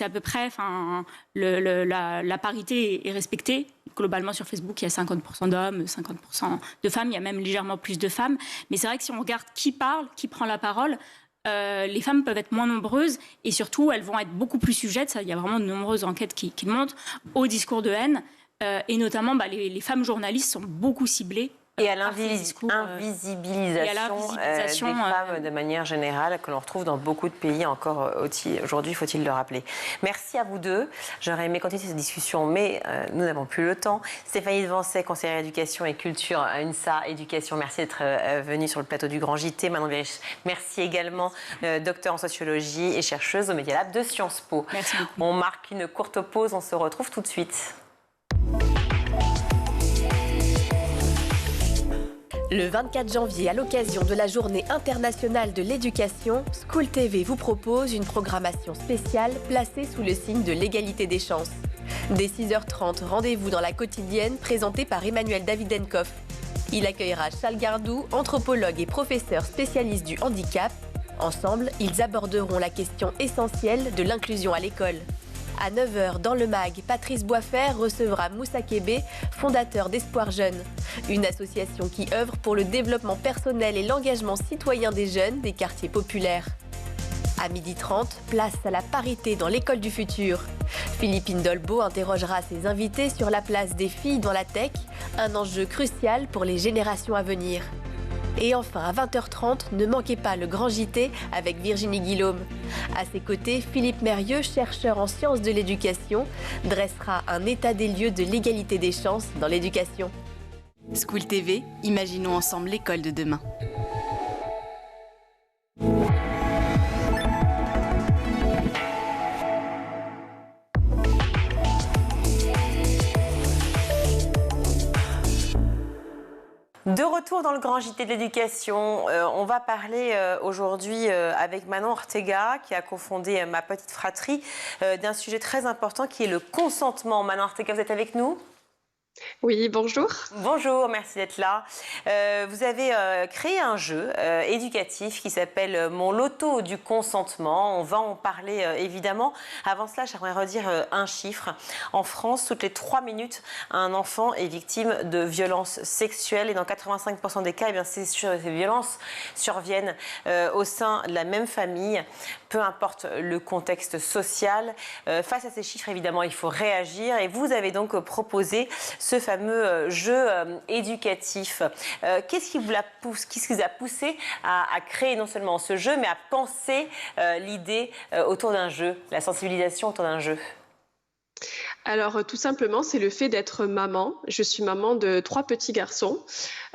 à peu près, la parité est respectée. Globalement, sur Facebook, il y a 50% d'hommes, 50% de femmes. Il y a même légèrement plus de femmes. Mais c'est vrai que si on regarde qui parle, qui prend la parole, les femmes peuvent être moins nombreuses, et surtout, elles vont être beaucoup plus sujettes, il y a vraiment de nombreuses enquêtes qui montrent, au discours de haine, et notamment les femmes journalistes sont beaucoup ciblées. Et à l'invisibilisation des femmes de manière générale, que l'on retrouve dans beaucoup de pays encore aujourd'hui, faut-il le rappeler. Merci à vous deux. J'aurais aimé continuer cette discussion, mais nous n'avons plus le temps. Stéphanie Devancey, conseillère éducation et culture à UNSA Éducation, merci d'être venue sur le plateau du Grand JT. Manon Virich, merci également, docteur en sociologie et chercheuse au Media Lab de Sciences Po. Merci beaucoup. On marque une courte pause, on se retrouve tout de suite. Le 24 janvier, à l'occasion de la Journée internationale de l'éducation, School TV vous propose une programmation spéciale placée sous le signe de l'égalité des chances. Dès 6h30, rendez-vous dans la quotidienne présentée par Emmanuel Davidenkoff. Il accueillera Charles Gardou, anthropologue et professeur spécialiste du handicap. Ensemble, ils aborderont la question essentielle de l'inclusion à l'école. À 9h, dans le MAG, Patrice Boisfer recevra Moussa Kébé, fondateur d'Espoir Jeunes, une association qui œuvre pour le développement personnel et l'engagement citoyen des jeunes des quartiers populaires. À 12h30, place à la parité dans l'école du futur. Philippine Dolbeau interrogera ses invités sur la place des filles dans la tech, un enjeu crucial pour les générations à venir. Et enfin, à 20h30, ne manquez pas le Grand JT avec Virginie Guillaume. À ses côtés, Philippe Mérieux, chercheur en sciences de l'éducation, dressera un état des lieux de l'égalité des chances dans l'éducation. School TV, imaginons ensemble l'école de demain. De retour dans le Grand JT de l'éducation, on va parler aujourd'hui avec Manon Ortega, qui a cofondé Ma Petite Fratrie, d'un sujet très important qui est le consentement. Manon Ortega, vous êtes avec nous ? Oui, bonjour. Bonjour, merci d'être là. Vous avez créé un jeu éducatif qui s'appelle Mon Loto du consentement. On va en parler évidemment. Avant cela, j'aimerais redire un chiffre. En France, toutes les 3 minutes, un enfant est victime de violences sexuelles. Et dans 85% des cas, ces violences surviennent au sein de la même famille, peu importe le contexte social. Face à ces chiffres, évidemment, il faut réagir. Et vous avez donc proposé ce fameux jeu éducatif. Qu'est-ce qui vous a poussé à créer non seulement ce jeu, mais à penser l'idée autour d'un jeu, la sensibilisation autour d'un jeu ? Alors, tout simplement, c'est le fait d'être maman. Je suis maman de 3 petits garçons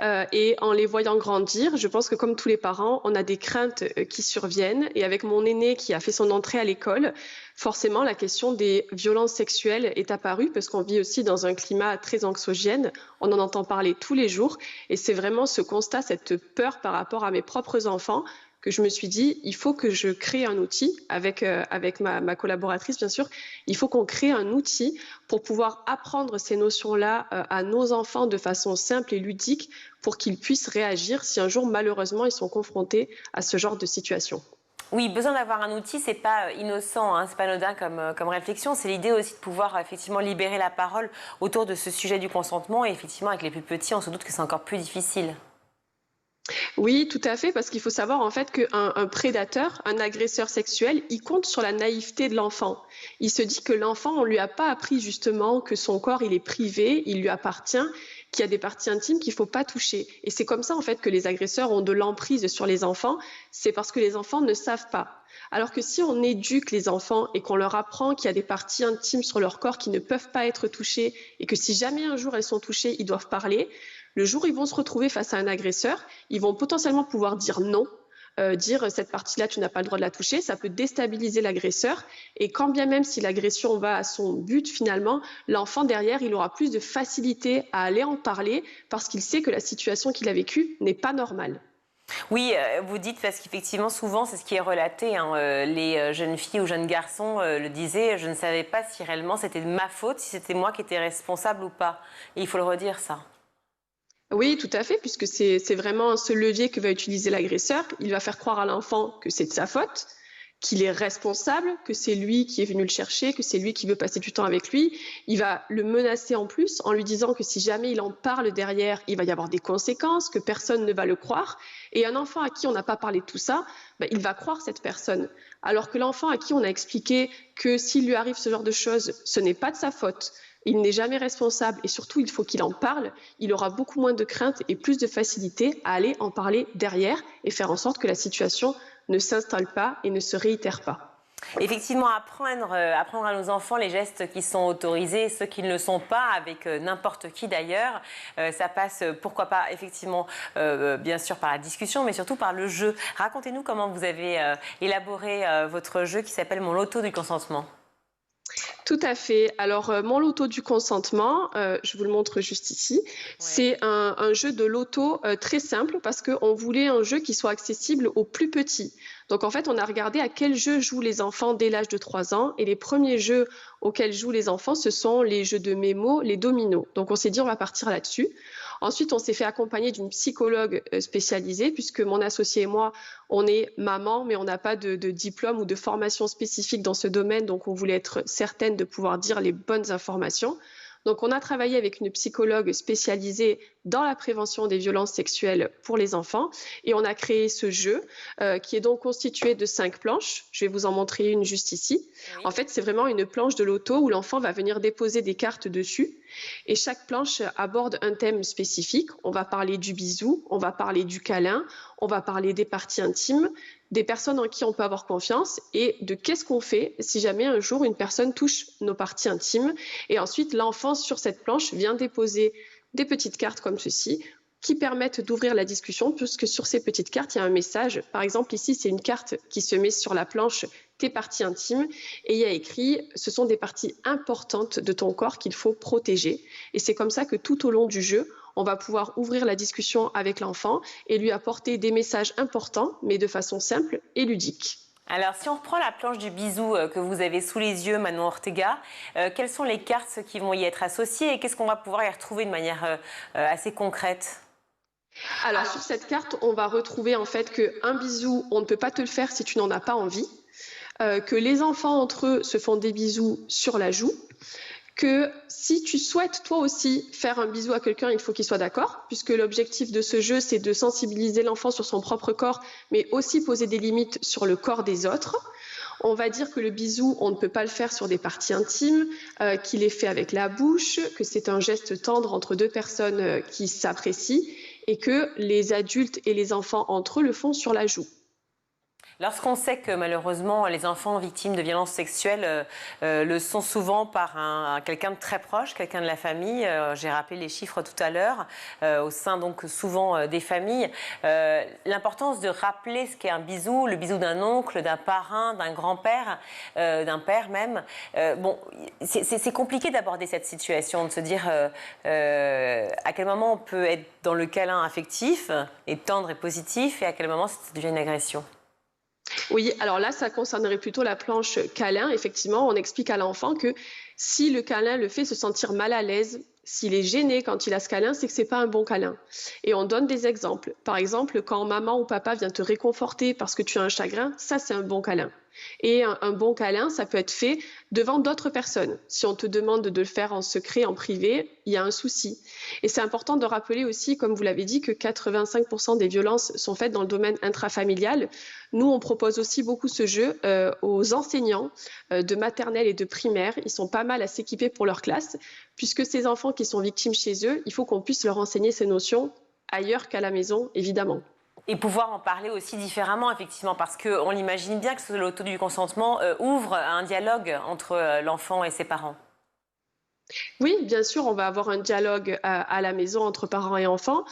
et en les voyant grandir, je pense que comme tous les parents, on a des craintes qui surviennent. Et avec mon aîné qui a fait son entrée à l'école, forcément, la question des violences sexuelles est apparue parce qu'on vit aussi dans un climat très anxiogène. On en entend parler tous les jours et c'est vraiment ce constat, cette peur par rapport à mes propres enfants que je me suis dit, il faut que je crée un outil avec ma collaboratrice, bien sûr. Il faut qu'on crée un outil pour pouvoir apprendre ces notions-là à nos enfants de façon simple et ludique, pour qu'ils puissent réagir si un jour, malheureusement, ils sont confrontés à ce genre de situation. Oui, besoin d'avoir un outil, c'est pas innocent, hein, c'est pas anodin comme réflexion. C'est l'idée aussi de pouvoir effectivement libérer la parole autour de ce sujet du consentement. Et effectivement, avec les plus petits, on se doute que c'est encore plus difficile. Oui, tout à fait, parce qu'il faut savoir en fait qu'un prédateur, un agresseur sexuel, il compte sur la naïveté de l'enfant. Il se dit que l'enfant, on lui a pas appris justement que son corps, il est privé, il lui appartient, qu'il y a des parties intimes qu'il faut pas toucher. Et c'est comme ça en fait que les agresseurs ont de l'emprise sur les enfants, c'est parce que les enfants ne savent pas. Alors que si on éduque les enfants et qu'on leur apprend qu'il y a des parties intimes sur leur corps qui ne peuvent pas être touchées et que si jamais un jour elles sont touchées, ils doivent parler, le jour où ils vont se retrouver face à un agresseur, ils vont potentiellement pouvoir dire non, dire cette partie-là, tu n'as pas le droit de la toucher. Ça peut déstabiliser l'agresseur. Et quand bien même si l'agression va à son but, finalement, l'enfant derrière, il aura plus de facilité à aller en parler parce qu'il sait que la situation qu'il a vécue n'est pas normale. Oui, vous dites, parce qu'effectivement, souvent, c'est ce qui est relaté. Hein, les jeunes filles ou jeunes garçons le disaient, je ne savais pas si réellement c'était de ma faute, si c'était moi qui étais responsable ou pas. Et il faut le redire, ça. Oui, tout à fait, puisque c'est vraiment ce levier que va utiliser l'agresseur. Il va faire croire à l'enfant que c'est de sa faute, qu'il est responsable, que c'est lui qui est venu le chercher, que c'est lui qui veut passer du temps avec lui. Il va le menacer en plus en lui disant que si jamais il en parle derrière, il va y avoir des conséquences, que personne ne va le croire. Et un enfant à qui on n'a pas parlé de tout ça, il va croire cette personne. Alors que l'enfant à qui on a expliqué que s'il lui arrive ce genre de choses, ce n'est pas de sa faute, il n'est jamais responsable et surtout il faut qu'il en parle, il aura beaucoup moins de crainte et plus de facilité à aller en parler derrière et faire en sorte que la situation ne s'installe pas et ne se réitère pas. Effectivement, apprendre à nos enfants les gestes qui sont autorisés, ceux qui ne le sont pas, avec n'importe qui d'ailleurs, ça passe, pourquoi pas, effectivement, bien sûr par la discussion, mais surtout par le jeu. Racontez-nous comment vous avez élaboré votre jeu qui s'appelle Mon loto du consentement. Tout à fait. Alors, mon loto du consentement, je vous le montre juste ici, c'est un jeu de loto très simple parce qu'on voulait un jeu qui soit accessible aux plus petits. Donc, en fait, on a regardé à quel jeu jouent les enfants dès l'âge de 3 ans et les premiers jeux auxquels jouent les enfants, ce sont les jeux de mémo, les dominos. Donc, on s'est dit, on va partir là-dessus. Ensuite, on s'est fait accompagner d'une psychologue spécialisée puisque mon associé et moi, on est maman, mais on n'a pas de diplôme ou de formation spécifique dans ce domaine, donc on voulait être certaine de pouvoir dire les bonnes informations. Donc, on a travaillé avec une psychologue spécialisée dans la prévention des violences sexuelles pour les enfants et on a créé ce jeu qui est donc constitué de 5 planches. Je vais vous en montrer une juste ici. Oui. En fait, c'est vraiment une planche de loto où l'enfant va venir déposer des cartes dessus et chaque planche aborde un thème spécifique. On va parler du bisou, on va parler du câlin, on va parler des parties intimes, des personnes en qui on peut avoir confiance et de qu'est-ce qu'on fait si jamais un jour une personne touche nos parties intimes. Et ensuite, l'enfant sur cette planche vient déposer des petites cartes comme ceci qui permettent d'ouvrir la discussion puisque sur ces petites cartes, il y a un message. Par exemple, ici, c'est une carte qui se met sur la planche tes parties intimes et il y a écrit « ce sont des parties importantes de ton corps qu'il faut protéger ». Et c'est comme ça que tout au long du jeu, on va pouvoir ouvrir la discussion avec l'enfant et lui apporter des messages importants, mais de façon simple et ludique. Alors, si on reprend la planche du bisou que vous avez sous les yeux, Manon Ortega, quelles sont les cartes qui vont y être associées et qu'est-ce qu'on va pouvoir y retrouver de manière assez concrète ? Alors, sur cette carte, on va retrouver en fait qu'un bisou, on ne peut pas te le faire si tu n'en as pas envie, que les enfants entre eux se font des bisous sur la joue, que si tu souhaites toi aussi faire un bisou à quelqu'un, il faut qu'il soit d'accord, puisque l'objectif de ce jeu, c'est de sensibiliser l'enfant sur son propre corps, mais aussi poser des limites sur le corps des autres. On va dire que le bisou, on ne peut pas le faire sur des parties intimes, qu'il est fait avec la bouche, que c'est un geste tendre entre deux personnes qui s'apprécient, et que les adultes et les enfants entre eux le font sur la joue. Lorsqu'on sait que malheureusement les enfants victimes de violences sexuelles le sont souvent par quelqu'un de très proche, quelqu'un de la famille, j'ai rappelé les chiffres tout à l'heure, au sein donc souvent des familles, l'importance de rappeler ce qu'est un bisou, le bisou d'un oncle, d'un parrain, d'un grand-père, d'un père même. Bon, c'est compliqué d'aborder cette situation, de se dire à quel moment on peut être dans le câlin affectif et tendre et positif et à quel moment ça devient une agression. Oui, alors là, ça concernerait plutôt la planche câlin. Effectivement, on explique à l'enfant que si le câlin le fait se sentir mal à l'aise, S'il est gêné quand il a ce câlin, c'est que c'est pas un bon câlin. Et on donne des exemples. Par exemple, quand maman ou papa vient te réconforter parce que tu as un chagrin, ça c'est un bon câlin. Et un bon câlin, ça peut être fait devant d'autres personnes. Si on te demande de le faire en secret, en privé, il y a un souci. Et c'est important de rappeler aussi, comme vous l'avez dit, que 85% des violences sont faites dans le domaine intrafamilial. Nous, on propose aussi beaucoup ce jeu aux enseignants de maternelle et de primaire. Ils sont pas mal à s'équiper pour leur classe, puisque ces enfants qui sont victimes chez eux, il faut qu'on puisse leur enseigner ces notions ailleurs qu'à la maison, évidemment. Et pouvoir en parler aussi différemment, effectivement, parce qu'on l'imagine bien que l'auto du consentement ouvre un dialogue entre l'enfant et ses parents. Oui, bien sûr, on va avoir un dialogue à la maison entre parents et enfants.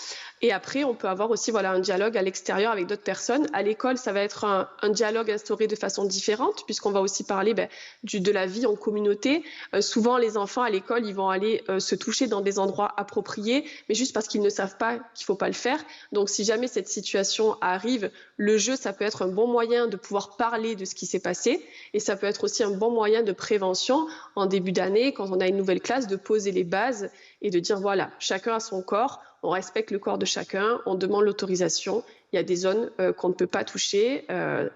Et après, on peut avoir aussi un dialogue à l'extérieur avec d'autres personnes. À l'école, ça va être un dialogue instauré de façon différente, puisqu'on va aussi parler de la vie en communauté. Souvent, les enfants à l'école, ils vont aller se toucher dans des endroits appropriés, mais juste parce qu'ils ne savent pas qu'il ne faut pas le faire. Donc, si jamais cette situation arrive, le jeu, ça peut être un bon moyen de pouvoir parler de ce qui s'est passé. Et ça peut être aussi un bon moyen de prévention en début d'année, quand on a une nouvelle classe, de poser les bases et de dire voilà, chacun a son corps, on respecte le corps de chacun, on demande l'autorisation. Il y a des zones qu'on ne peut pas toucher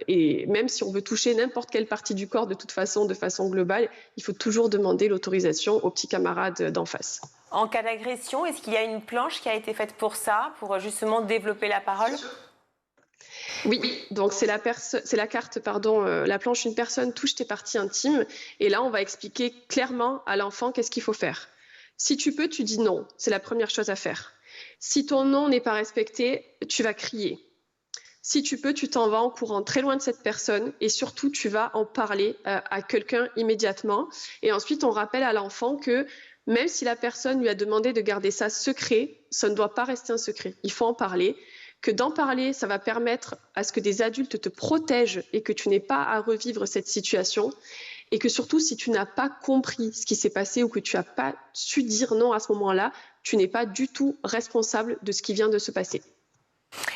et même si on veut toucher n'importe quelle partie du corps de façon globale, il faut toujours demander l'autorisation aux petits camarades d'en face. En cas d'agression, est-ce qu'il y a une planche qui a été faite pour ça, pour justement développer la parole ? Oui, donc c'est la carte, la planche « Une personne touche tes parties intimes ». Et là, on va expliquer clairement à l'enfant qu'est-ce qu'il faut faire. Si tu peux, tu dis non. C'est la première chose à faire. Si ton non n'est pas respecté, tu vas crier. Si tu peux, tu t'en vas en courant très loin de cette personne et surtout, tu vas en parler à quelqu'un immédiatement. Et ensuite, on rappelle à l'enfant que même si la personne lui a demandé de garder ça secret, ça ne doit pas rester un secret. Il faut en parler. Que d'en parler, ça va permettre à ce que des adultes te protègent et que tu n'aies pas à revivre cette situation. Et que surtout, si tu n'as pas compris ce qui s'est passé ou que tu n'as pas su dire non à ce moment-là, tu n'es pas du tout responsable de ce qui vient de se passer.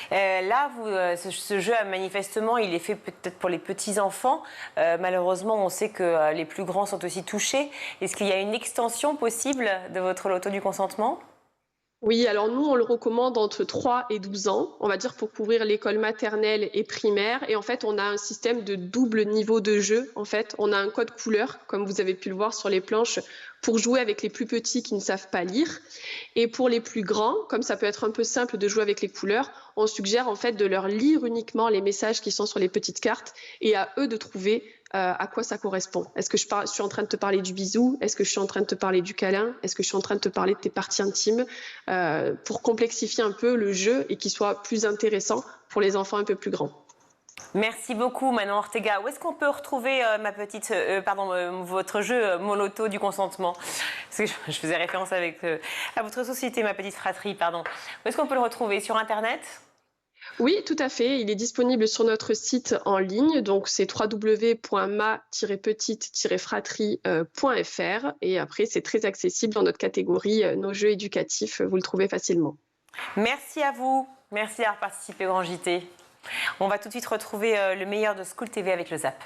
Là, ce jeu, manifestement, il est fait peut-être pour les petits-enfants. Malheureusement, on sait que les plus grands sont aussi touchés. Est-ce qu'il y a une extension possible de votre loto du consentement ? Oui, alors nous, on le recommande entre 3 et 12 ans, on va dire pour couvrir l'école maternelle et primaire. Et en fait, on a un système de double niveau de jeu. En fait, on a un code couleur, comme vous avez pu le voir sur les planches, pour jouer avec les plus petits qui ne savent pas lire. Et pour les plus grands, comme ça peut être un peu simple de jouer avec les couleurs, on suggère en fait de leur lire uniquement les messages qui sont sur les petites cartes et à eux de trouver à quoi ça correspond. Est-ce que je suis en train de te parler du bisou? Est-ce que je suis en train de te parler du câlin? Est-ce que je suis en train de te parler de tes parties intimes? Pour complexifier un peu le jeu et qu'il soit plus intéressant pour les enfants un peu plus grands. Merci beaucoup Manon Ortega. Où est-ce qu'on peut retrouver votre jeu Mon Loto du consentement? Parce que je faisais référence à votre société, Ma Petite Fratrie, pardon. Où est-ce qu'on peut le retrouver? Sur Internet? Oui, tout à fait. Il est disponible sur notre site en ligne. Donc, c'est www.ma-petite-fratrie.fr. Et après, c'est très accessible dans notre catégorie Nos jeux éducatifs. Vous le trouvez facilement. Merci à vous. Merci d'avoir participé au Grand JT. On va tout de suite retrouver le meilleur de School TV avec le Zap.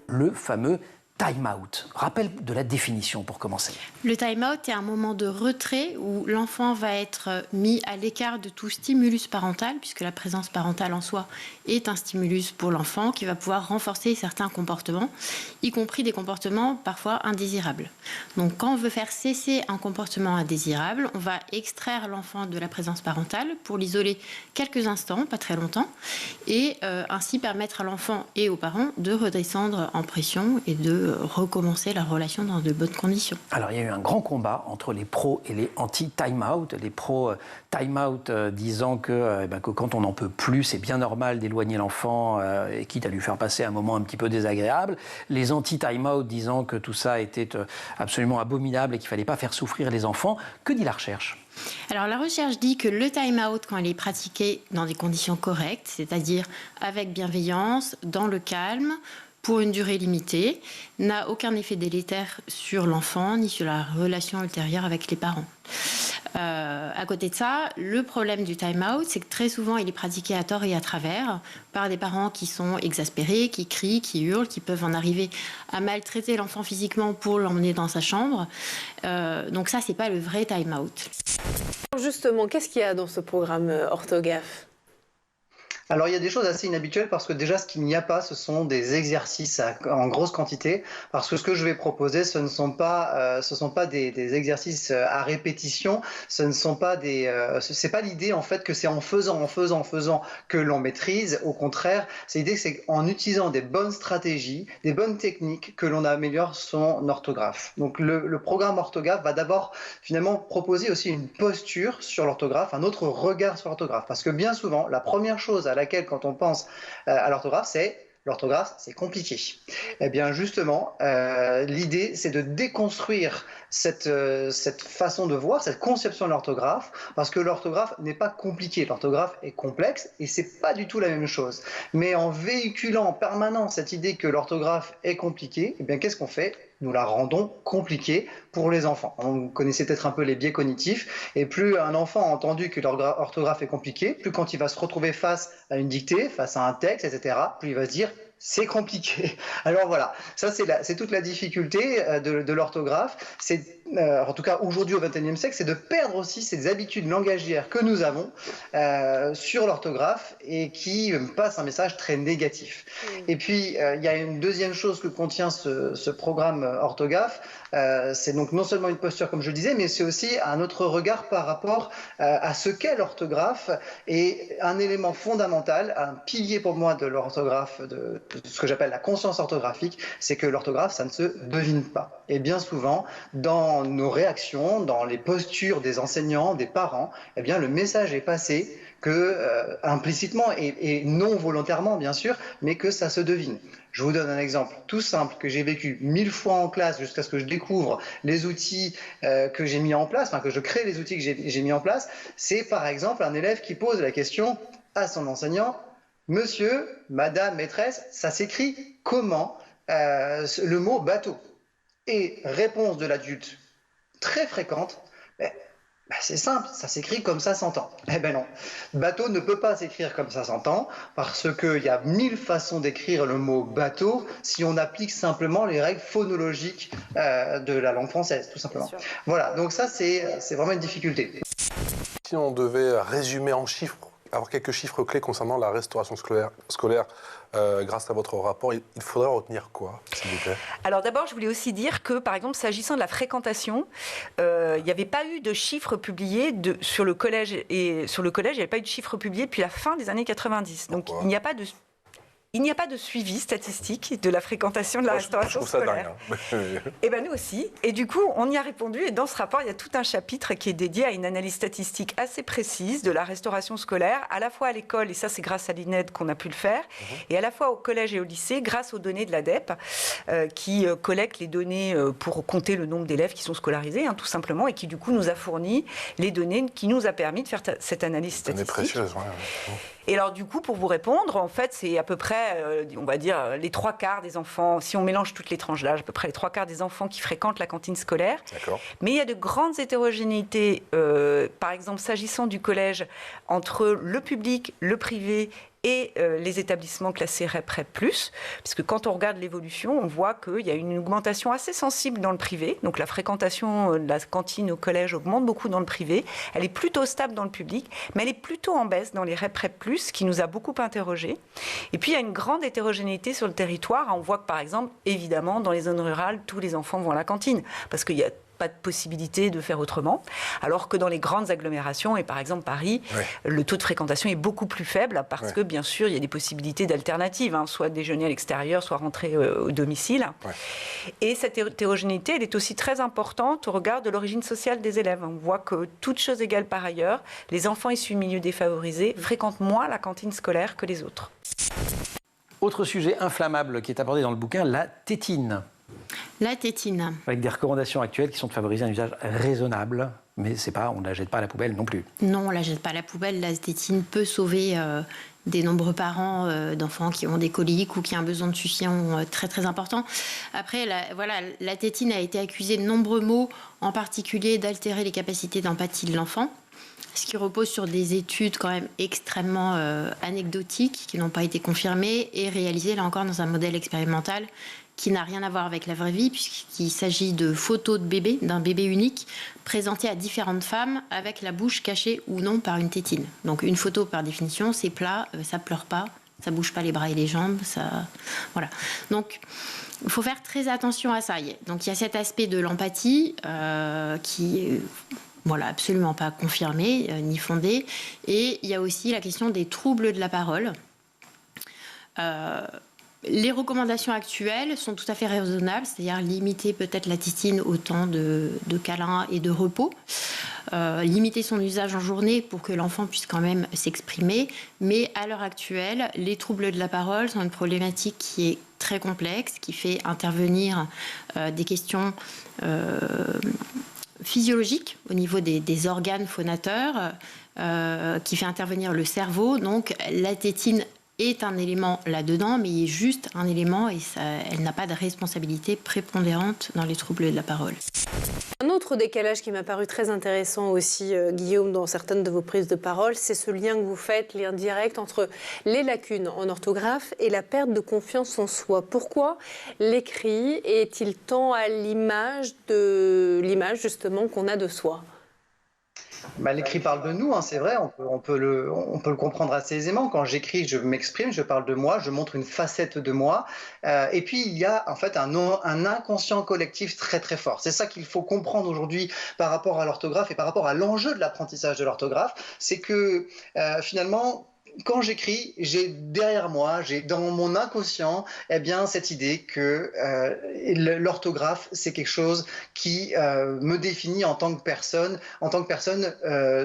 Le fameux time-out. Rappel de la définition pour commencer. Le time-out est un moment de retrait où l'enfant va être mis à l'écart de tout stimulus parental, puisque la présence parentale en soi est un stimulus pour l'enfant qui va pouvoir renforcer certains comportements, y compris des comportements parfois indésirables. Donc quand on veut faire cesser un comportement indésirable, on va extraire l'enfant de la présence parentale pour l'isoler quelques instants, pas très longtemps, et ainsi permettre à l'enfant et aux parents de redescendre en pression et de recommencer la relation dans de bonnes conditions. Alors, il y a eu un grand combat entre les pros et les anti-time-out. Les pros time-out disant que quand on n'en peut plus, c'est bien normal d'éloigner l'enfant et quitte à lui faire passer un moment un petit peu désagréable. Les anti-time-out disant que tout ça était absolument abominable et qu'il ne fallait pas faire souffrir les enfants. Que dit la recherche ? Alors la recherche dit que le time-out, quand il est pratiqué dans des conditions correctes, c'est-à-dire avec bienveillance, dans le calme, pour une durée limitée, n'a aucun effet délétère sur l'enfant ni sur la relation ultérieure avec les parents. À côté de ça, le problème du time-out, c'est que très souvent, il est pratiqué à tort et à travers par des parents qui sont exaspérés, qui crient, qui hurlent, qui peuvent en arriver à maltraiter l'enfant physiquement pour l'emmener dans sa chambre. Donc ça, c'est pas le vrai time-out. Justement, qu'est-ce qu'il y a dans ce programme Orthogaphe ? Alors il y a des choses assez inhabituelles parce que déjà ce qu'il n'y a pas, ce sont des exercices en grosse quantité, parce que ce que je vais proposer, ce ne sont pas des exercices à répétition, c'est pas l'idée en fait que c'est en faisant que l'on maîtrise. Au contraire, l'idée c'est en utilisant des bonnes stratégies, des bonnes techniques que l'on améliore son orthographe. Donc le programme Orthogaphe va d'abord finalement proposer aussi une posture sur l'orthographe, un autre regard sur l'orthographe, parce que bien souvent la première chose à laquelle, quand on pense à l'orthographe, c'est compliqué. Eh bien, justement, l'idée, c'est de déconstruire cette façon de voir, cette conception de l'orthographe, parce que l'orthographe n'est pas compliqué, l'orthographe est complexe et c'est pas du tout la même chose. Mais en véhiculant en permanence cette idée que l'orthographe est compliquée, eh bien, qu'est-ce qu'on fait ? Nous la rendons compliquée pour les enfants. Vous connaissez peut-être un peu les biais cognitifs, et plus un enfant a entendu que l'orthographe est compliquée, plus quand il va se retrouver face à une dictée, face à un texte, etc., plus il va se dire c'est compliqué. Alors voilà, ça c'est toute la difficulté de l'orthographe. En tout cas aujourd'hui au XXIe siècle, c'est de perdre aussi ces habitudes langagières que nous avons sur l'orthographe et qui passent un message très négatif. Et puis il y a une deuxième chose que contient ce programme Orthogaphe. C'est donc non seulement une posture comme je le disais, mais c'est aussi un autre regard par rapport à ce qu'est l'orthographe, et un élément fondamental, un pilier pour moi de l'orthographe, de ce que j'appelle la conscience orthographique, c'est que l'orthographe, ça ne se devine pas. Et bien souvent, dans nos réactions, dans les postures des enseignants, des parents, eh bien le message est passé que implicitement et non volontairement bien sûr, mais que ça se devine. Je vous donne un exemple tout simple que j'ai vécu 1000 fois en classe jusqu'à ce que je découvre les outils que j'ai mis en place, enfin que je crée les outils que j'ai mis en place. C'est par exemple un élève qui pose la question à son enseignant: Monsieur, Madame, Maîtresse, ça s'écrit comment le mot bateau? Et réponse de l'adulte très fréquente: c'est simple, ça s'écrit comme ça s'entend. Eh ben non, bateau ne peut pas s'écrire comme ça s'entend, parce qu'il y a 1000 façons d'écrire le mot bateau si on applique simplement les règles phonologiques de la langue française, tout simplement. Voilà, donc ça c'est vraiment une difficulté. Si on devait résumer en chiffres, avoir quelques chiffres clés concernant la restauration scolaire grâce à votre rapport, il faudrait retenir quoi, s'il vous plaît? Alors d'abord, je voulais aussi dire que, par exemple, s'agissant de la fréquentation, il n'y avait pas eu de chiffres publiés sur le collège. Et sur le collège, il n'y avait pas eu de chiffres publiés depuis la fin des années 90. Donc il n'y a pas de suivi statistique de la fréquentation de la restauration scolaire. Je trouve ça dingue. Et bien nous aussi. Et du coup, on y a répondu. Et dans ce rapport, il y a tout un chapitre qui est dédié à une analyse statistique assez précise de la restauration scolaire, à la fois à l'école, et ça c'est grâce à l'INED qu'on a pu le faire, et à la fois au collège et au lycée, grâce aux données de l'ADEP, qui collecte les données pour compter le nombre d'élèves qui sont scolarisés, tout simplement, et qui du coup nous a fourni les données qui nous a permis de faire cette analyse statistique. Précieuse, Et alors du coup, pour vous répondre, en fait, c'est à peu près, on va dire, les 3/4 des enfants, si on mélange toutes les tranches d'âge, à peu près les 3/4 des enfants qui fréquentent la cantine scolaire. Mais il y a de grandes hétérogénéités, par exemple, s'agissant du collège, entre le public, le privé et les établissements classés REP, REP+, parce que quand on regarde l'évolution, on voit qu'il y a une augmentation assez sensible dans le privé. Donc la fréquentation de la cantine au collège augmente beaucoup dans le privé. Elle est plutôt stable dans le public, mais elle est plutôt en baisse dans les REP, REP+, qui nous a beaucoup interrogés. Et puis il y a une grande hétérogénéité sur le territoire. On voit que par exemple, évidemment, dans les zones rurales, tous les enfants vont à la cantine, parce qu'il y a pas de possibilité de faire autrement, alors que dans les grandes agglomérations, et par exemple Paris, le taux de fréquentation est beaucoup plus faible, parce que bien sûr, il y a des possibilités d'alternatives, soit déjeuner à l'extérieur, soit rentrer au domicile. Et cette hétérogénéité, elle est aussi très importante au regard de l'origine sociale des élèves. On voit que, toutes choses égales par ailleurs, les enfants issus de milieux défavorisés fréquentent moins la cantine scolaire que les autres. Autre sujet inflammable qui est abordé dans le bouquin, la tétine. La tétine. Avec des recommandations actuelles qui sont de favoriser un usage raisonnable mais on ne la jette pas à la poubelle non plus. Non, on ne la jette pas à la poubelle. La tétine peut sauver des nombreux parents d'enfants qui ont des coliques ou qui ont un besoin de succion très très important. Après, la tétine a été accusée de nombreux maux, en particulier d'altérer les capacités d'empathie de l'enfant, ce qui repose sur des études quand même extrêmement anecdotiques qui n'ont pas été confirmées et réalisées là encore dans un modèle expérimental qui n'a rien à voir avec la vraie vie, puisqu'il s'agit de photos de bébé, d'un bébé unique, présentées à différentes femmes avec la bouche cachée ou non par une tétine. Donc une photo, par définition, c'est plat, ça pleure pas, ça bouge pas les bras et les jambes, voilà. Donc il faut faire très attention à ça. Donc il y a cet aspect de l'empathie qui est absolument pas confirmé ni fondé, et il y a aussi la question des troubles de la parole. Les recommandations actuelles sont tout à fait raisonnables, c'est-à-dire limiter peut-être la tétine au temps de câlin et de repos, limiter son usage en journée pour que l'enfant puisse quand même s'exprimer. Mais à l'heure actuelle, les troubles de la parole sont une problématique qui est très complexe, qui fait intervenir des questions physiologiques au niveau des organes phonateurs, qui fait intervenir le cerveau. Donc la tétine est un élément là-dedans, mais il est juste un élément et elle n'a pas de responsabilité prépondérante dans les troubles de la parole. Un autre décalage qui m'a paru très intéressant aussi, Guillaume, dans certaines de vos prises de parole, c'est ce lien que vous faites, lien direct entre les lacunes en orthographe et la perte de confiance en soi. Pourquoi l'écrit est-il tant à l'image justement qu'on a de soi ? L'écrit parle de nous, c'est vrai, on peut le comprendre assez aisément. Quand j'écris, je m'exprime, je parle de moi, je montre une facette de moi. Et puis, il y a en fait un inconscient collectif très très fort. C'est ça qu'il faut comprendre aujourd'hui par rapport à l'orthographe et par rapport à l'enjeu de l'apprentissage de l'orthographe. C'est que finalement, quand j'écris, j'ai derrière moi, j'ai dans mon inconscient, cette idée que l'orthographe, c'est quelque chose qui me définit en tant que personne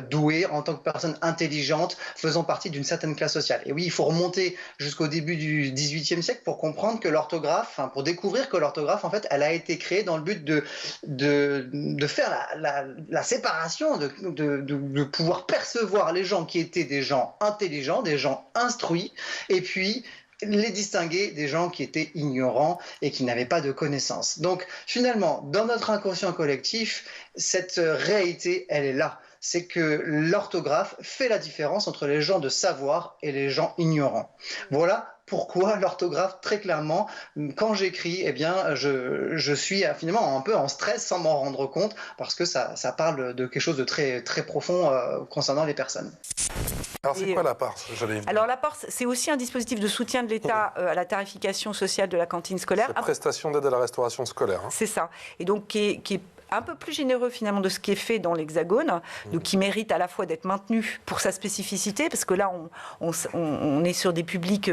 douée, en tant que personne intelligente, faisant partie d'une certaine classe sociale. Et oui, il faut remonter jusqu'au début du XVIIIe siècle pour comprendre que l'orthographe, pour découvrir que l'orthographe, en fait, elle a été créée dans le but de faire la séparation, de pouvoir percevoir les gens qui étaient des gens intelligents, des gens instruits, et puis les distinguer des gens qui étaient ignorants et qui n'avaient pas de connaissances. Donc finalement, dans notre inconscient collectif, cette réalité, elle est là. C'est que l'orthographe fait la différence entre les gens de savoir et les gens ignorants. Voilà pourquoi l'orthographe, très clairement, quand j'écris, je suis finalement un peu en stress sans m'en rendre compte, parce que ça parle de quelque chose de très, très profond concernant les personnes. Alors c'est quoi la PARS ? Alors la PARS, c'est aussi un dispositif de soutien de l'État à la tarification sociale de la cantine scolaire. C'est prestation d'aide à la restauration scolaire. C'est ça. Et donc qui est un peu plus généreux finalement de ce qui est fait dans l'Hexagone, donc qui mérite à la fois d'être maintenu pour sa spécificité, parce que là on est sur des publics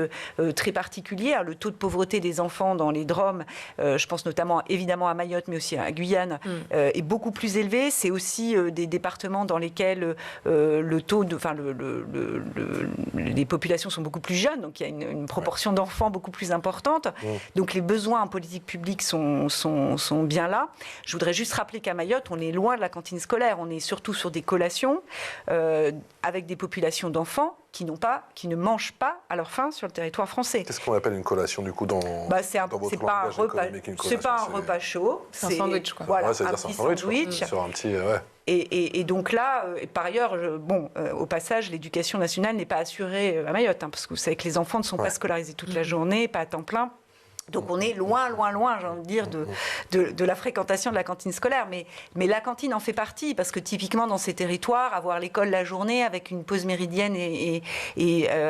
très particuliers. Le taux de pauvreté des enfants dans les DROM, je pense notamment évidemment à Mayotte, mais aussi à Guyane, est beaucoup plus élevé. C'est aussi des départements dans lesquels le taux les populations sont beaucoup plus jeunes, donc il y a une proportion d'enfants beaucoup plus importante. Donc les besoins en politique publique sont bien là. Je voudrais juste rappeler qu'à Mayotte, on est loin de la cantine scolaire. On est surtout sur des collations avec des populations d'enfants qui ne mangent pas à leur faim sur le territoire français. Qu'est-ce qu'on appelle une collation du coup dans votre langage économique? C'est pas un repas chaud. C'est un sandwich, quoi. Voilà, c'est un petit sandwich. Sur un petit, Et donc là, par ailleurs, au passage, l'éducation nationale n'est pas assurée à Mayotte, parce que vous savez que les enfants ne sont pas scolarisés toute la journée, pas à temps plein. Donc on est loin, j'ai envie de dire, de la fréquentation de la cantine scolaire. Mais la cantine en fait partie, parce que typiquement dans ces territoires, avoir l'école la journée avec une pause méridienne et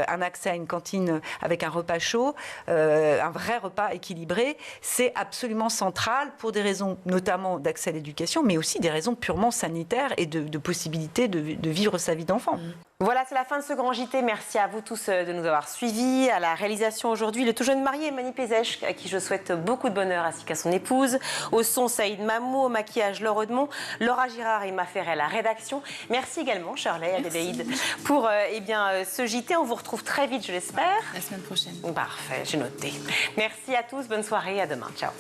un accès à une cantine avec un repas chaud, un vrai repas équilibré, c'est absolument central pour des raisons notamment d'accès à l'éducation, mais aussi des raisons purement sanitaires et de possibilité de vivre sa vie d'enfant. Voilà, c'est la fin de ce grand JT. Merci à vous tous de nous avoir suivis. À la réalisation aujourd'hui, le tout jeune marié Mani Pézèche, à qui je souhaite beaucoup de bonheur, ainsi qu'à son épouse. Au son, Saïd Mamou. Au maquillage, Laure Audemont. Laura Girard et Emma Ferret à la rédaction. Merci également, Shirley, Adélaïde, pour ce JT. On vous retrouve très vite, je l'espère. La semaine prochaine. Parfait, j'ai noté. Merci à tous. Bonne soirée et à demain. Ciao.